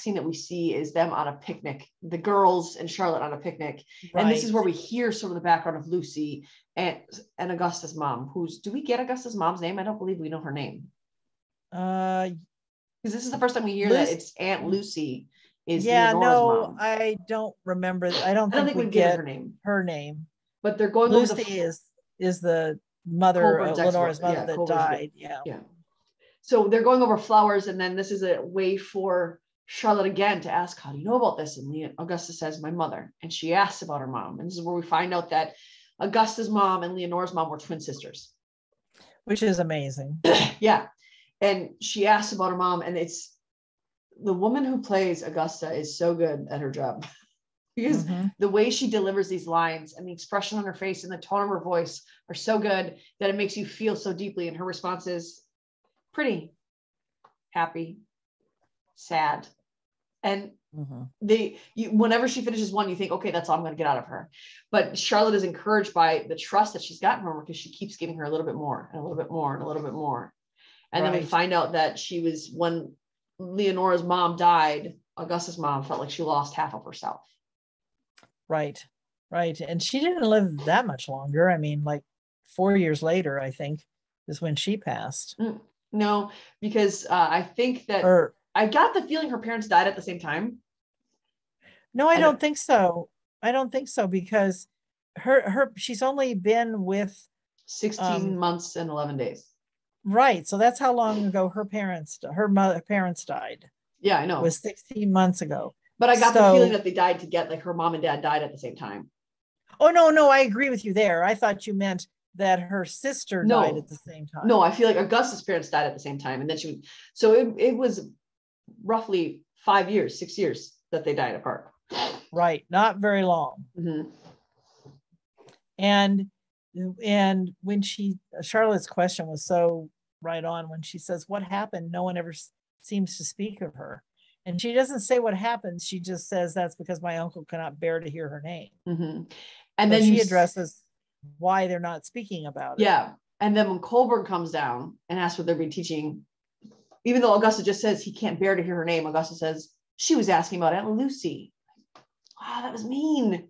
scene that we see is them on a picnic, the girls and Charlotte on a picnic. Right. And this is where we hear sort of the background of Lucy and Augusta's mom, do we get Augusta's mom's name? I don't believe we know her name. Because this is the first time we hear that it's Aunt Lucy is Leonora's mom. I don't remember. I don't think we get her name. But they're going Lucy is the mother of Leonora's mother that died. Yeah. So they're going over flowers, and then this is a way for Charlotte again to ask, how do you know about this? And Augusta says, my mother. And she asks about her mom. And this is where we find out that Augusta's mom and Leonora's mom were twin sisters. Which is amazing. Yeah. And she asks about her mom, and it's the woman who plays Augusta is so good at her job. Because the way she delivers these lines and the expression on her face and the tone of her voice are so good that it makes you feel so deeply. And her response is pretty, happy, sad. And whenever she finishes one, you think, okay, that's all I'm going to get out of her. But Charlotte is encouraged by the trust that she's gotten from her because she keeps giving her a little bit more and a little bit more and a little bit more. And then we find out that when Leonora's mom died, Augusta's mom felt like she lost half of herself. Right. And she didn't live that much longer. I mean, like 4 years later, I think, is when she passed. No, because I think that I got the feeling her parents died at the same time. No, I don't think so. I don't think so because she's only been with 16 months and 11 days. Right. So that's how long ago her parents died. Yeah, I know. It was 16 months ago. But I got the feeling that they died together, like her mom and dad died at the same time. Oh, no, I agree with you there. I thought you meant that her sister died at the same time. No, I feel like Augusta's parents died at the same time. And then it was roughly 6 years that they died apart. Right. Not very long. And when Charlotte's question was so right on when she says, what happened? No one ever seems to speak of her. And she doesn't say what happens. She just says that's because my uncle cannot bear to hear her name. Mm-hmm. And So then she addresses why they're not speaking about it. Yeah. And then when Colburn comes down and asks what they're being teaching, even though Augusta just says he can't bear to hear her name, Augusta says she was asking about Aunt Lucy. Wow, that was mean.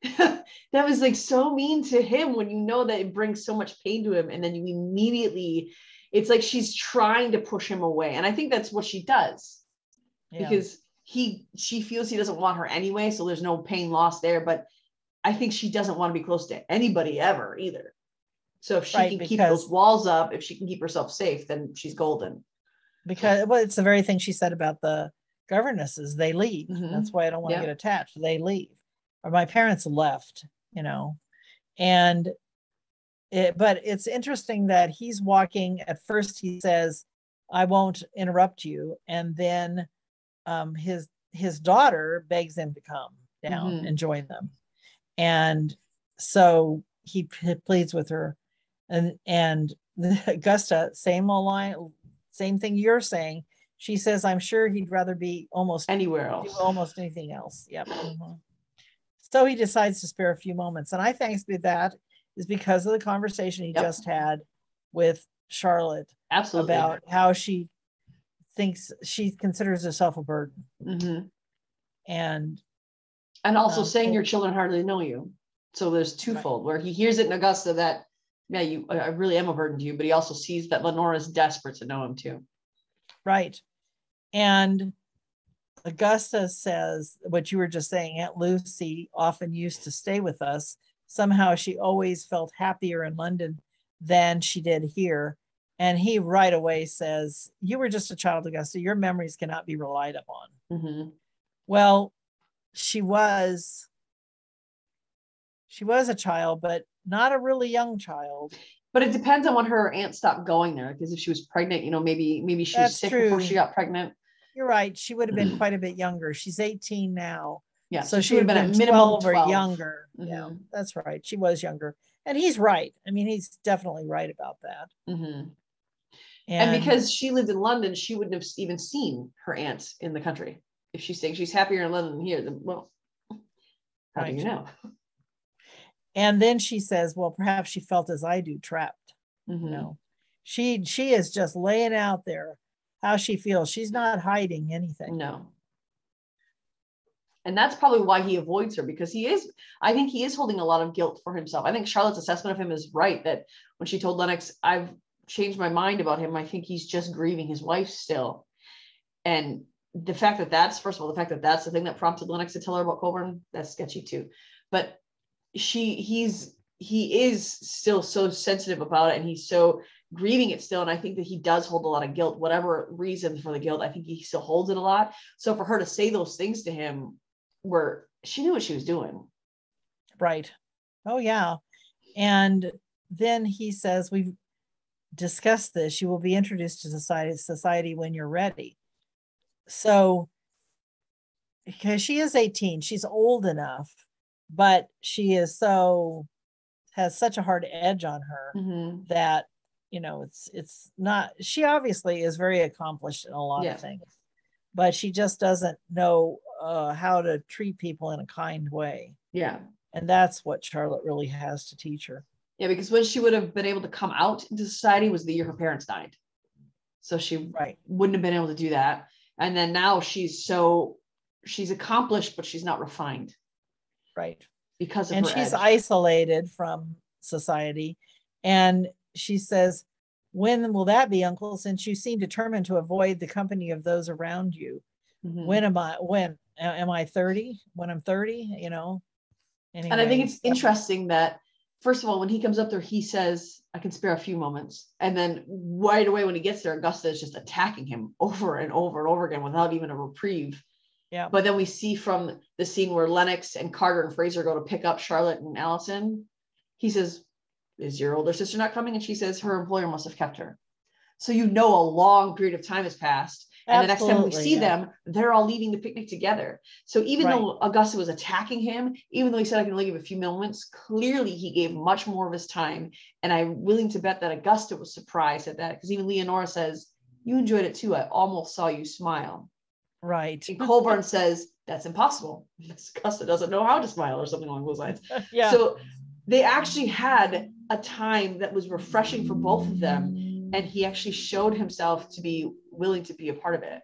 That was like so mean to him when you know that it brings so much pain to him. And then you immediately, it's like she's trying to push him away. And I think that's what she does, because she feels he doesn't want her anyway. So there's no pain lost there. But I think she doesn't want to be close to anybody ever either. So if she can keep those walls up, if she can keep herself safe, then she's golden. Because well, it's the very thing she said about the governesses. They leave. Mm-hmm. That's why I don't want to get attached. They leave. Or my parents left, you know. And but it's interesting that he's walking. At first he says, I won't interrupt you. And then his daughter begs him to come down and join them. And so he pleads with her, and Augusta, same line, same thing you're saying. She says, I'm sure he'd rather be almost anywhere else, do almost anything else. Yep. Mm-hmm. So he decides to spare a few moments. And I think that is because of the conversation he just had with Charlotte. Absolutely. About how she thinks she considers herself a burden. Mm-hmm. And also saying your children hardly know you. So there's twofold, where he hears it in Augusta that, yeah, I really am a burden to you, but he also sees that Lenora is desperate to know him too. Right. And Augusta says what you were just saying, Aunt Lucy often used to stay with us. Somehow she always felt happier in London than she did here. And he right away says, you were just a child, Augusta. Your memories cannot be relied upon. Mm-hmm. Well, she was a child, but not a really young child. But it depends on when her aunt stopped going there. Because if she was pregnant, maybe she was sick before she got pregnant. You're right. She would have been quite a bit younger. She's 18 now. Yeah. So she would have been at minimum 12 or younger. Mm-hmm. Yeah, that's right. She was younger. And he's right. I mean, he's definitely right about that. Mm-hmm. And because she lived in London, she wouldn't have even seen her aunt in the country. If she's saying she's happier in London than here, then, well, how do you know? And then she says, well, perhaps she felt as I do, trapped. Mm-hmm. No, she is just laying out there how she feels. She's not hiding anything. No. And that's probably why he avoids her, because I think he is holding a lot of guilt for himself. I think Charlotte's assessment of him is right, that when she told Lennox, I've changed my mind about him, I think he's just grieving his wife still. And the fact that that's the thing that prompted Lennox to tell her about Colburn, that's sketchy too. But he is still so sensitive about it, and he's so grieving it still. And I think that he does hold a lot of guilt, whatever reason for the guilt. I think he still holds it a lot. So for her to say those things to him, where she knew what she was doing. Right. Oh yeah. And then he says, we've discussed this. You will be introduced to society when you're ready. So, because she is 18, she's old enough, but she has such a hard edge on her that, it's not, she obviously is very accomplished in a lot of things, but she just doesn't know how to treat people in a kind way. Yeah. And that's what Charlotte really has to teach her. Yeah, because when she would have been able to come out into society was the year her parents died. So she wouldn't have been able to do that. And then now she's accomplished, but she's not refined. Right. Because of and her she's edge. Isolated from society. And she says, when will that be, Uncle? Since you seem determined to avoid the company of those around you. Mm-hmm. When am I 30? When I'm 30, Anyway, and I think it's interesting that, first of all, when he comes up there, he says, I can spare a few moments. And then right away when he gets there, Augusta is just attacking him over and over and over again without even a reprieve. Yeah. But then we see from the scene where Lennox and Carter and Fraser go to pick up Charlotte and Allison, he says, is your older sister not coming? And she says her employer must have kept her. So a long period of time has passed. And the next time we see them, they're all leaving the picnic together. So even though Augusta was attacking him, even though he said I can only give a few moments, clearly he gave much more of his time. And I'm willing to bet that Augusta was surprised at that, because even Leonora says, you enjoyed it too. I almost saw you smile. Right. And Colburn says, that's impossible. Custa doesn't know how to smile or something along those lines. Yeah. So they actually had a time that was refreshing for both of them. And he actually showed himself to be willing to be a part of it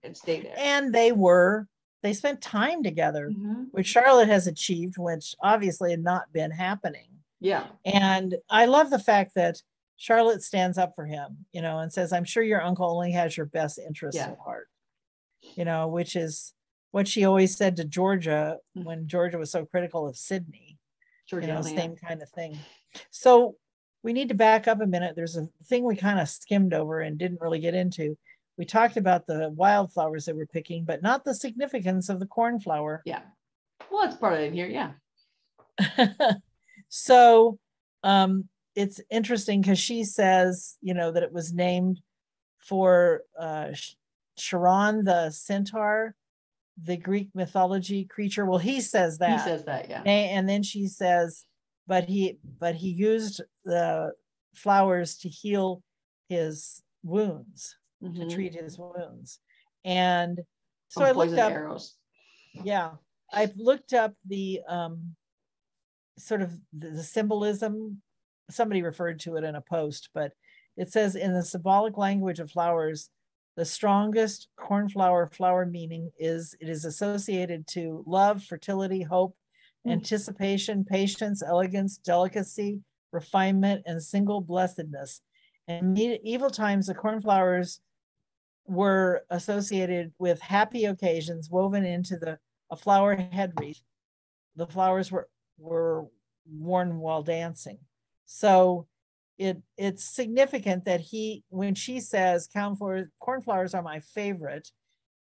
and stay there. And they spent time together, Mm-hmm. which Charlotte has achieved, which obviously had not been happening. Yeah. And I love the fact that Charlotte stands up for him, you know, and says, I'm sure your uncle only has your best interest at heart, you know, which is what she always said to Georgia when Georgia was so critical of Sydney. Georgiana, you know, same kind of thing. So we need to back up a minute. There's a thing we kind of skimmed over and didn't really get into. We talked about the wildflowers that we're picking, but not the significance of the cornflower. Yeah. Well, it's part of it here. Yeah. So it's interesting because she says, you know, that it was named for Charon, the centaur, the Greek mythology creature. Well, he says that. He says that, yeah. And then she says, but he used the flowers to heal his wounds, to treat his wounds. And so I looked up arrows. Yeah, I looked up the sort of the symbolism. Somebody referred to it in a post, but it says in the symbolic language of flowers, the strongest cornflower flower meaning is it is associated to love, fertility, hope, anticipation, patience, elegance, delicacy, refinement, and single blessedness. In medieval times, the cornflowers were associated with happy occasions woven into a flower head wreath. The flowers were worn while dancing. So it's significant that when she says cornflowers are my favorite,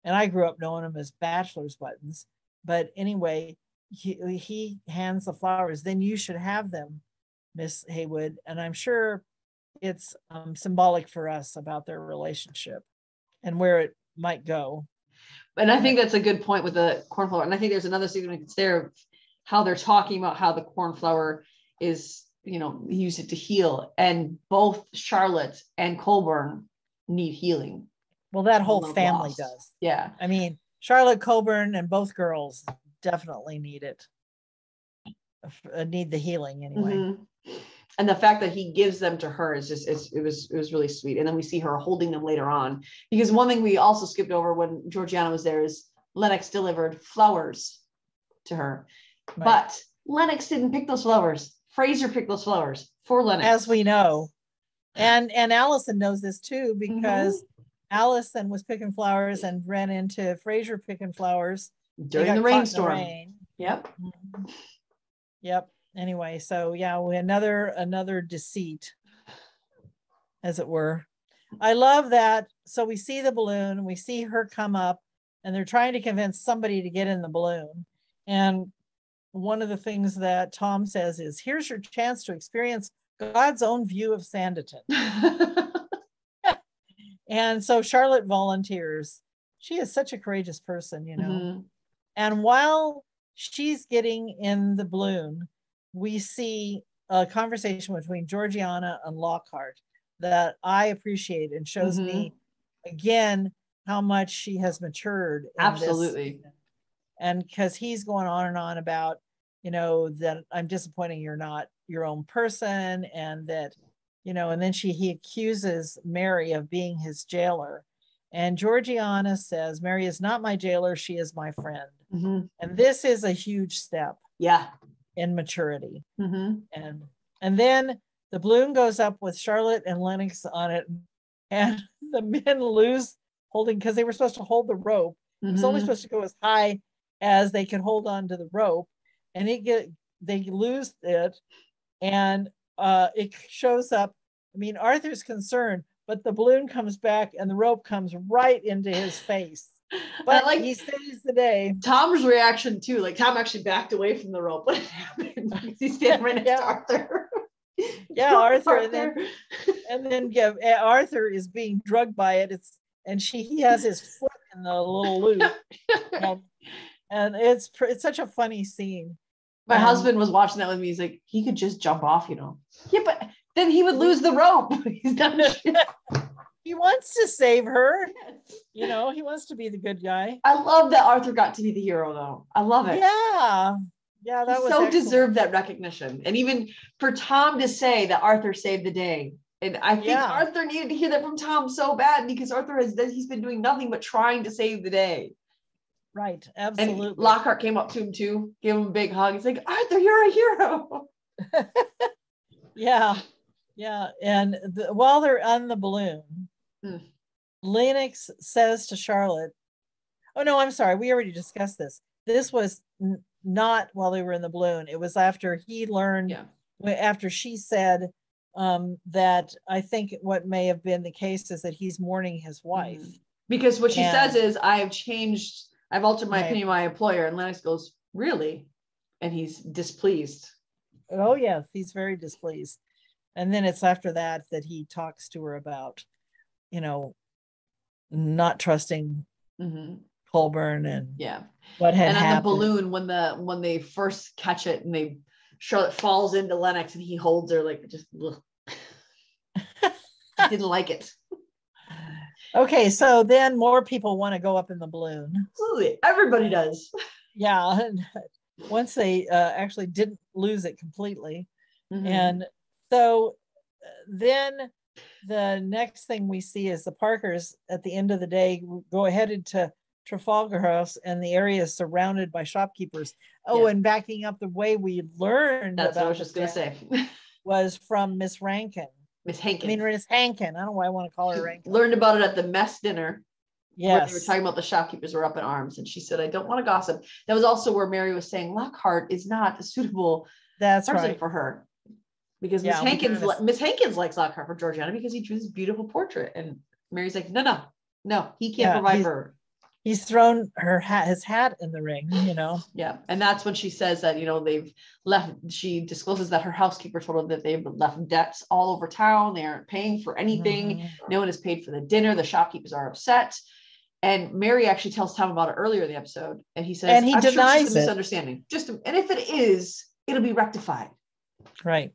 and I grew up knowing them as bachelor's buttons, but anyway, he hands the flowers, then you should have them, Miss Haywood. And I'm sure it's symbolic for us about their relationship and where it might go. And I think that's a good point with the cornflower. And I think there's another significance there of how they're talking about how the cornflower is, you know, use it to heal. And both Charlotte and Colburn need healing. Well, that whole family does. Yeah. I mean, Charlotte, Colburn, and both girls definitely need it. Need the healing anyway. Mm-hmm. And the fact that he gives them to her is just, it was really sweet. And then we see her holding them later on, because one thing we also skipped over when Georgiana was there is Lennox delivered flowers to her, right. But Lennox didn't pick those flowers. Fraser picked those flowers for Lennox. As we know. And Allison knows this too, because Allison was picking flowers and ran into Fraser picking flowers during the rainstorm. Yep. Mm-hmm. Yep. Anyway, so yeah, another deceit, as it were. I love that. So we see the balloon, we see her come up, and they're trying to convince somebody to get in the balloon. And one of the things that Tom says is, here's your chance to experience God's own view of Sanditon. And so Charlotte volunteers. She is such a courageous person, you know. Mm-hmm. And while she's getting in the balloon, we see a conversation between Georgiana and Lockhart that I appreciate and shows me again how much she has matured. Absolutely. And because he's going on and on about, you know, that I'm disappointed you're not your own person, and that, you know, and then he accuses Mary of being his jailer. And Georgiana says, Mary is not my jailer, she is my friend. Mm-hmm. And this is a huge step. Yeah. In maturity. Mm-hmm. And then the balloon goes up with Charlotte and Lennox on it, and the men lose holding, because they were supposed to hold the rope. Mm-hmm. It was only supposed to go as high as they could hold on to the rope, and they lose it, and it shows up. I mean, Arthur's concerned, but the balloon comes back and the rope comes right into his face. But like, he saves the day. Tom's reaction too, like Tom actually backed away from the rope when it happened. He's standing right next to Arthur. Yeah, Arthur. And then Arthur is being drugged by it. And he has his foot in the little loop. And it's such a funny scene. My husband was watching that with me. He's like, he could just jump off, you know. Yeah, but then he would lose the rope. He's done shit. He wants to save her. You know, he wants to be the good guy. I love that Arthur got to be the hero, though. I love it. Yeah. Yeah, that He was so excellent. deserved that recognition. And even for Tom to say that Arthur saved the day. And I think Arthur needed to hear that from Tom so bad, because Arthur he's been doing nothing but trying to save the day. Right, absolutely. And Lockhart came up to him too, gave him a big hug. He's like, Arthur, you're a hero. Yeah. And while they're on the balloon, Lennox says to Charlotte, oh no, I'm sorry, we already discussed this. This was not while they were in the balloon. It was after he learned, after she said that I think what may have been the case is that he's mourning his wife. Because what she says is, I've altered my opinion of my employer. And Lennox goes, really? And he's displeased. Oh yes, he's very displeased. And then it's after that he talks to her about, you know, not trusting Colburn and what had happened. And the balloon, when they first catch it and Charlotte falls into Lennox and he holds her like just didn't like it. Okay, so then more people want to go up in the balloon. Absolutely, everybody does. Yeah, once they actually didn't lose it completely. And so then the next thing we see is the Parkers at the end of the day go headed to Trafalgar House, and the area is surrounded by shopkeepers. And backing up, the way we learned that's what I was just going to say was from Miss Rankin. Miss Hankin. I mean, Miss Hankin. I don't know why I want to call her Rankin. Learned about it at the mess dinner. Yes. Where they were talking about the shopkeepers were up in arms, and she said, I don't want to gossip. That was also where Mary was saying Lockhart is not a suitable person for her. Because Miss Hankins likes Lockhart for Georgiana because he drew this beautiful portrait. And Mary's like, no, he can't provide for her. He's thrown his hat in the ring, you know. Yeah. And that's when she says that, you know, they've left, she discloses that her housekeeper told her that they've left debts all over town. They aren't paying for anything. No one has paid for the dinner. The shopkeepers are upset. And Mary actually tells Tom about it earlier in the episode. And he says, and he I'm denies sure it's just a misunderstanding. And if it is, it'll be rectified. Right.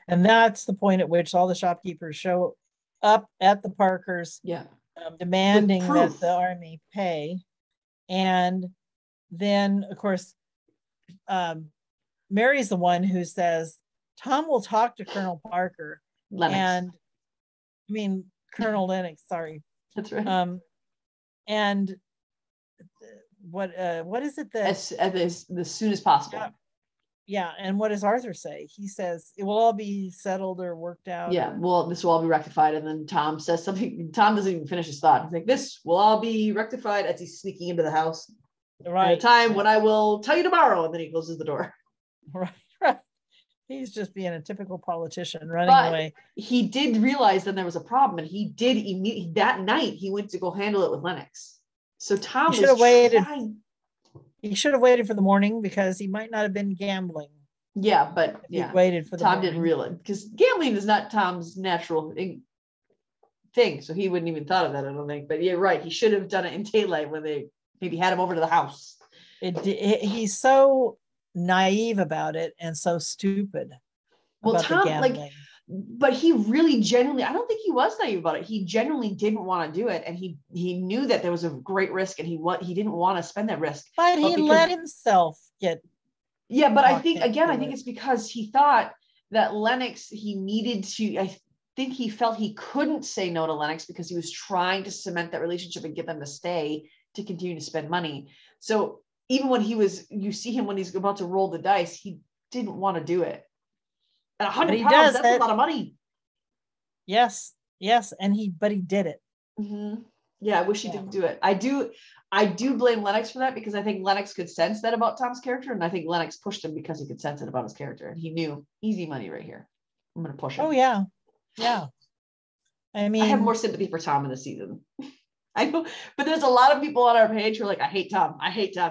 And that's the point at which all the shopkeepers show up at the Parkers, demanding that the army pay. And then, of course, Mary's the one who says, Tom will talk to Colonel Parker. Lennox. Colonel Lennox, sorry. That's right. And what is it that as soon as possible? Yeah, and what does Arthur say? He says it will all be settled or worked out. Yeah, well, this will all be rectified. And then Tom says something. Tom doesn't even finish his thought. He's like, this will all be rectified, as he's sneaking into the house. Right. At a time when I will tell you tomorrow. And then he closes the door. Right. He's just being a typical politician running away. He did realize then there was a problem, and he did immediately that night he went to go handle it with Lennox. So Tom should have waited. He should have waited for the morning, because he might not have been gambling. Yeah, but he waited for the Tom morning. Didn't realize, because gambling is not Tom's natural thing, so he wouldn't even thought of that, I don't think. But you're right, he should have done it in daylight when they maybe had him over to the house. He's so naive about it and so stupid. Well, Tom, but he really genuinely, I don't think he was naive about it. He genuinely didn't want to do it. And he knew that there was a great risk, and he didn't want to spend that risk. But he let himself get. Yeah, but I think it's because he thought that Lennox, he needed to, I think he felt he couldn't say no to Lennox because he was trying to cement that relationship and get them to stay to continue to spend money. So even when you see him when he's about to roll the dice, he didn't want to do it. And 100 pounds, that's a lot of money. Yes. But he did it. Mm-hmm. Yeah, I wish he didn't do it. I do blame Lennox for that, because I think Lennox could sense that about Tom's character, and I think Lennox pushed him because he could sense it about his character, and he knew easy money right here. I'm going to push him. Oh yeah. I have more sympathy for Tom in this season. I know, but there's a lot of people on our page who are like, I hate Tom.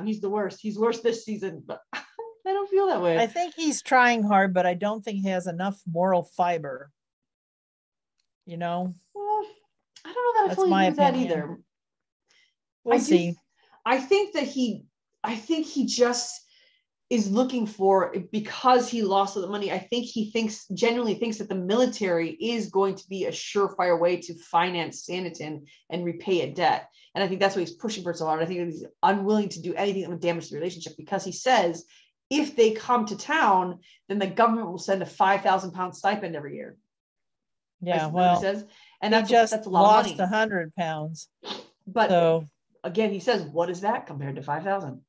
He's the worst. He's worse this season, but I don't feel that way. I think he's trying hard, but I don't think he has enough moral fiber. You know? Well, I don't know that I fully agree with that either. We'll see. I think he just, is looking for, because he lost all the money. I think he genuinely thinks that the military is going to be a surefire way to finance Sanditon and repay a debt. And I think that's what he's pushing for so hard. I think he's unwilling to do anything that would damage the relationship, because he says if they come to town, then the government will send a 5,000 pound stipend every year. Yeah, well, he says, and that's a lot lost of money. 100 pounds. But so, again, he says, what is that compared to 5,000?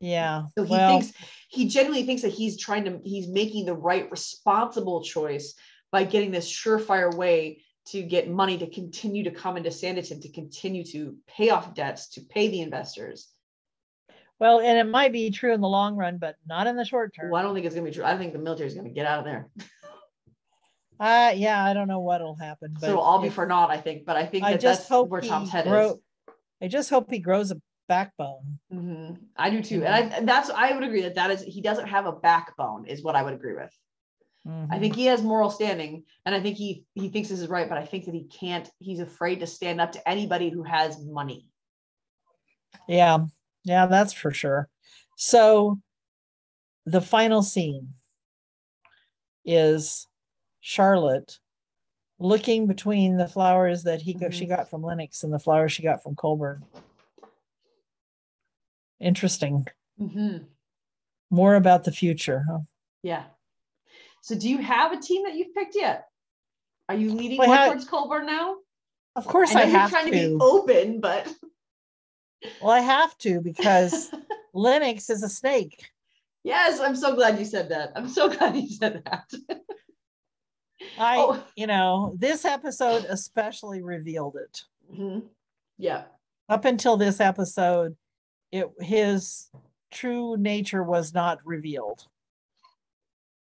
Yeah. So he genuinely thinks that he's making the right responsible choice by getting this surefire way to get money to continue to come into Sanditon, to continue to pay off debts, to pay the investors. Well, and it might be true in the long run, but not in the short term. Well, I don't think it's going to be true. I think the military is going to get out of there. Yeah, I don't know what'll happen. But so I'll be for naught, I think. But I think that's where Tom's head is. I just hope he grows a backbone. Mm-hmm. I do too. And I would agree that is, he doesn't have a backbone is what I would agree with. Mm-hmm. I think he has moral standing, and I think he thinks this is right, but I think that he's afraid to stand up to anybody who has money. Yeah, that's for sure. So the final scene is Charlotte looking between the flowers that she got from Lennox and the flowers she got from Colburn. Interesting. Mm-hmm. More about the future, huh? Yeah. So do you have a team that you've picked yet? Are you leaning more towards Colburn now? Of course I have to. You're trying to be open, but... Well, I have to, because Lennox is a snake. Yes, I'm so glad you said that. I'm so glad you said that. This episode especially revealed it. Mm-hmm. Yeah. Up until this episode, his true nature was not revealed.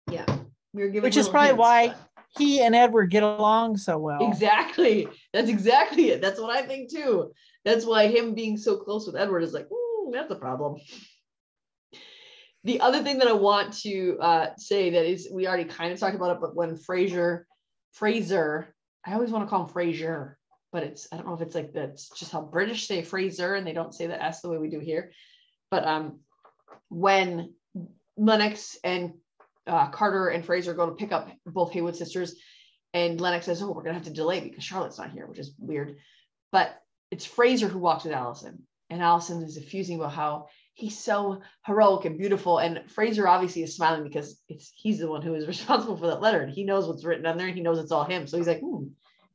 Yeah. Which is probably why he and Edward get along so well. Exactly. That's exactly it. That's what I think too. That's why him being so close with Edward is like, that's a problem. The other thing that I want to say that is, we already kind of talked about it, but when Fraser, I always want to call him Fraser, but I don't know if it's like that's just how British say Fraser and they don't say the S the way we do here. But when Lennox and Carter and Fraser go to pick up both Haywood sisters, and Lennox says, we're going to have to delay because Charlotte's not here, which is weird. But it's Fraser who walks with Allison, and Allison is effusing about how he's so heroic and beautiful. And Fraser obviously is smiling because he's the one who is responsible for that letter. And he knows what's written on there, and he knows it's all him. So he's like,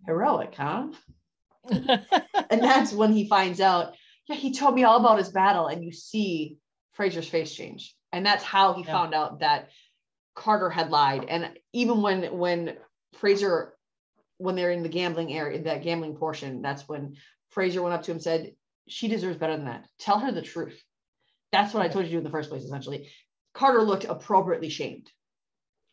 heroic, huh? And that's when he finds out, he told me all about his battle. And you see Fraser's face change. And that's how he found out that Carter had lied. And even when Fraser, when they're in the gambling area, that gambling portion, that's when Fraser went up to him and said, she deserves better than that. Tell her the truth. That's what I told you to do in the first place, essentially. Carter looked appropriately shamed.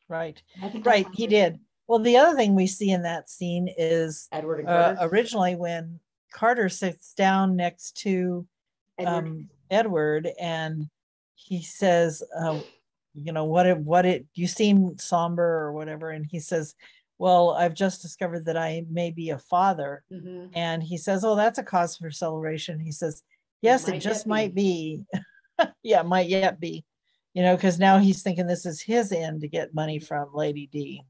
Right. Right. He did. Well, the other thing we see in that scene is Edward and Carter. Originally, when Carter sits down next to Edward and he says, you seem somber or whatever. And he says, well, I've just discovered that I may be a father. Mm-hmm. And he says, oh, that's a cause for celebration. He says, yes, it just might be. Yeah, might yet be, because now he's thinking this is his end to get money from Lady D.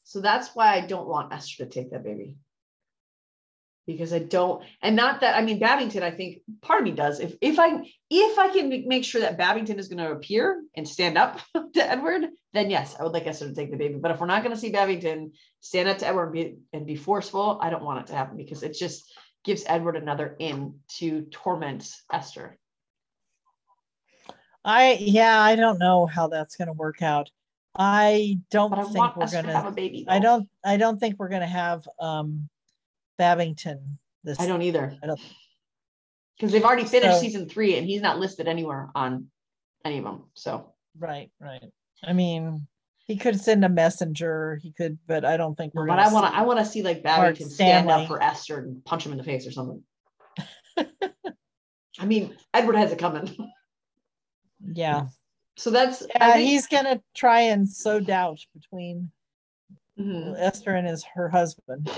So that's why I don't want Esther to take that baby. Because I don't, and not that, I mean, Babington, I think part of me does. If I can make sure that Babington is going to appear and stand up to Edward, then yes, I would like Esther to take the baby. But if we're not going to see Babington stand up to Edward and be forceful, I don't want it to happen, because it just gives Edward another in to torment Esther. I don't know how that's going to work out. I don't think we're going to have a baby. Though. I don't think we're going to have Babington. I don't either. Because they've already finished season 3 and he's not listed anywhere on any of them. So right. I mean, he could send a messenger. He could, but I don't think we're. But I want to see like Babington stand up for Esther and punch him in the face or something. I mean, Edward has it coming. Yeah. So that's he's gonna try and sow doubt between Esther and her husband.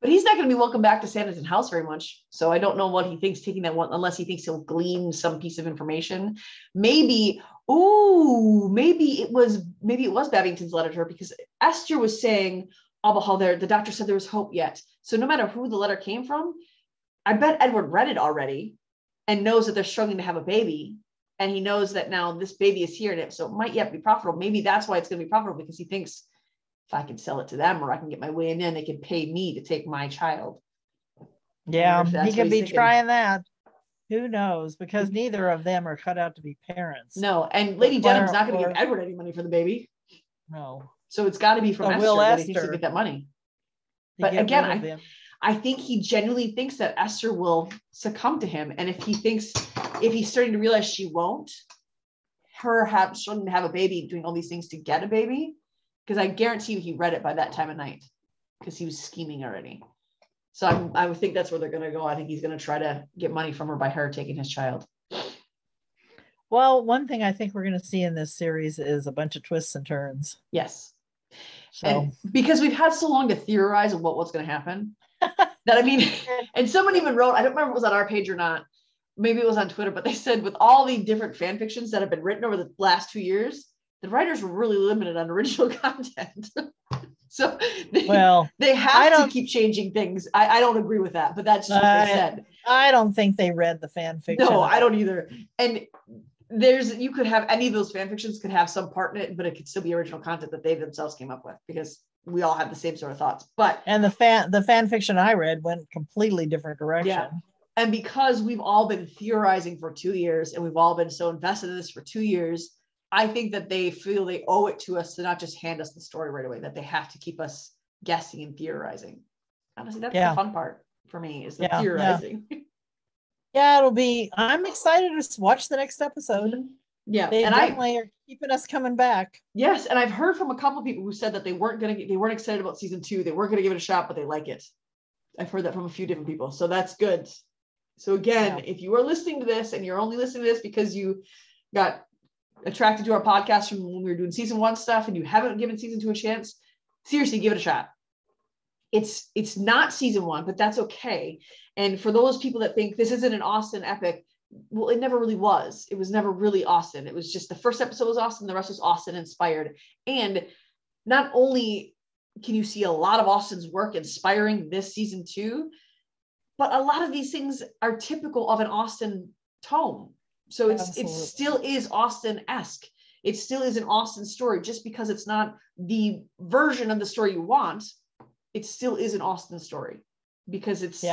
But he's not going to be welcome back to Sanditon House very much. So I don't know what he thinks taking that one, unless he thinks he'll glean some piece of information. Maybe it was Babington's letter to her, because Esther was saying about how the doctor said there was hope yet. So no matter who the letter came from, I bet Edward read it already and knows that they're struggling to have a baby. And he knows that now this baby is here, and so it might yet be profitable. Maybe that's why it's going to be profitable, because he thinks, if I can sell it to them, or I can get my way in, they can pay me to take my child. Yeah, he could be trying that. Who knows? Because neither of them are cut out to be parents. No, and Lady Denham's not going to give Edward any money for the baby. No. So it's got to be from Esther that he thinks he'll get that money. But again, I think he genuinely thinks that Esther will succumb to him. And if he's starting to realize she won't, shouldn't have a baby, doing all these things to get a baby, because I guarantee you he read it by that time of night, because he was scheming already. So I would think that's where they're going to go. I think he's going to try to get money from her by her taking his child. Well, one thing I think we're going to see in this series is a bunch of twists and turns. Yes. So. And because we've had so long to theorize of what's going to happen, that I mean, and someone even wrote, I don't remember if it was on our page or not, maybe it was on Twitter, but they said with all the different fan fictions that have been written over the last 2 years, the writers were really limited on original content. So they have to keep changing things. I don't agree with that, but that's just what they said. I don't think they read the fan fiction. No, I don't either. And you could have any of those fan fictions could have some part in it, but it could still be original content that they themselves came up with, because we all have the same sort of thoughts. And the fan fiction I read went completely different direction. Yeah. And because we've all been theorizing for 2 years, and we've all been so invested in this for 2 years, I think that they feel they owe it to us to not just hand us the story right away, that they have to keep us guessing and theorizing. Honestly, that's the fun part for me, is the theorizing. Yeah, I'm excited to watch the next episode. Yeah. They definitely are keeping us coming back. Yes. And I've heard from a couple of people who said that they weren't excited about season 2. They weren't going to give it a shot, but they like it. I've heard that from a few different people. So that's good. So again, if you are listening to this and you're only listening to this because you got attracted to our podcast from when we were doing season 1 stuff, and you haven't given season 2 a chance, seriously, give it a shot. It's not season 1, but that's okay. And for those people that think this isn't an Austen epic, well, it never really was. It was never really Austen. It was just the first episode was Austen, the rest was Austen inspired. And not only can you see a lot of Austen's work inspiring this season 2, but a lot of these things are typical of an Austen tome. So it still is Austen-esque. It still is an Austen story. Just because it's not the version of the story you want, it still is an Austen story, because it's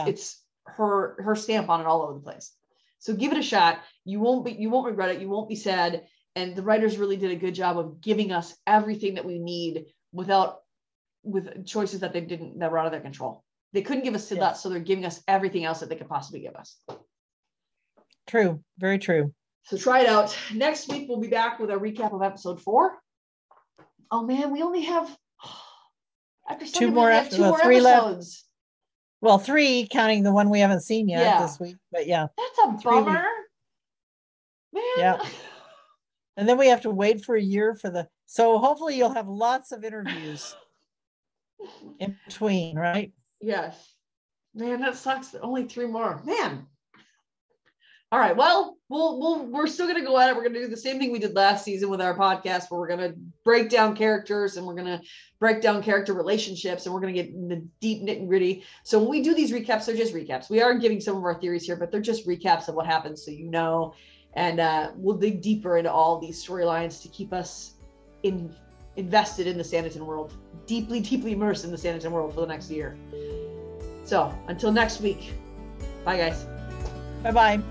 her stamp on it all over the place. So give it a shot. You won't regret it. You won't be sad. And the writers really did a good job of giving us everything that we need with choices that were out of their control. They couldn't give us that, so they're giving us everything else that they could possibly give us. True. Very true. So try it out. Next week, we'll be back with a recap of episode 4. Oh man, we only have after Sunday, 2 more episodes. 3 episodes. Well, 3 counting the one we haven't seen yet this week, but that's a bummer. Man. Yeah. And then we have to wait for a year so hopefully you'll have lots of interviews in between, right? Yes. Man, that sucks. Only 3 more. Man. All right. Well, we're still going to go at it. We're going to do the same thing we did last season with our podcast, where we're going to break down characters, and we're going to break down character relationships, and we're going to get in the deep nitty-gritty. So when we do these recaps, they're just recaps. We are giving some of our theories here, but they're just recaps of what happens, so you know. And we'll dig deeper into all these storylines to keep us invested in the Sanditon world, deeply, deeply immersed in the Sanditon world for the next year. So until next week, bye guys. Bye-bye.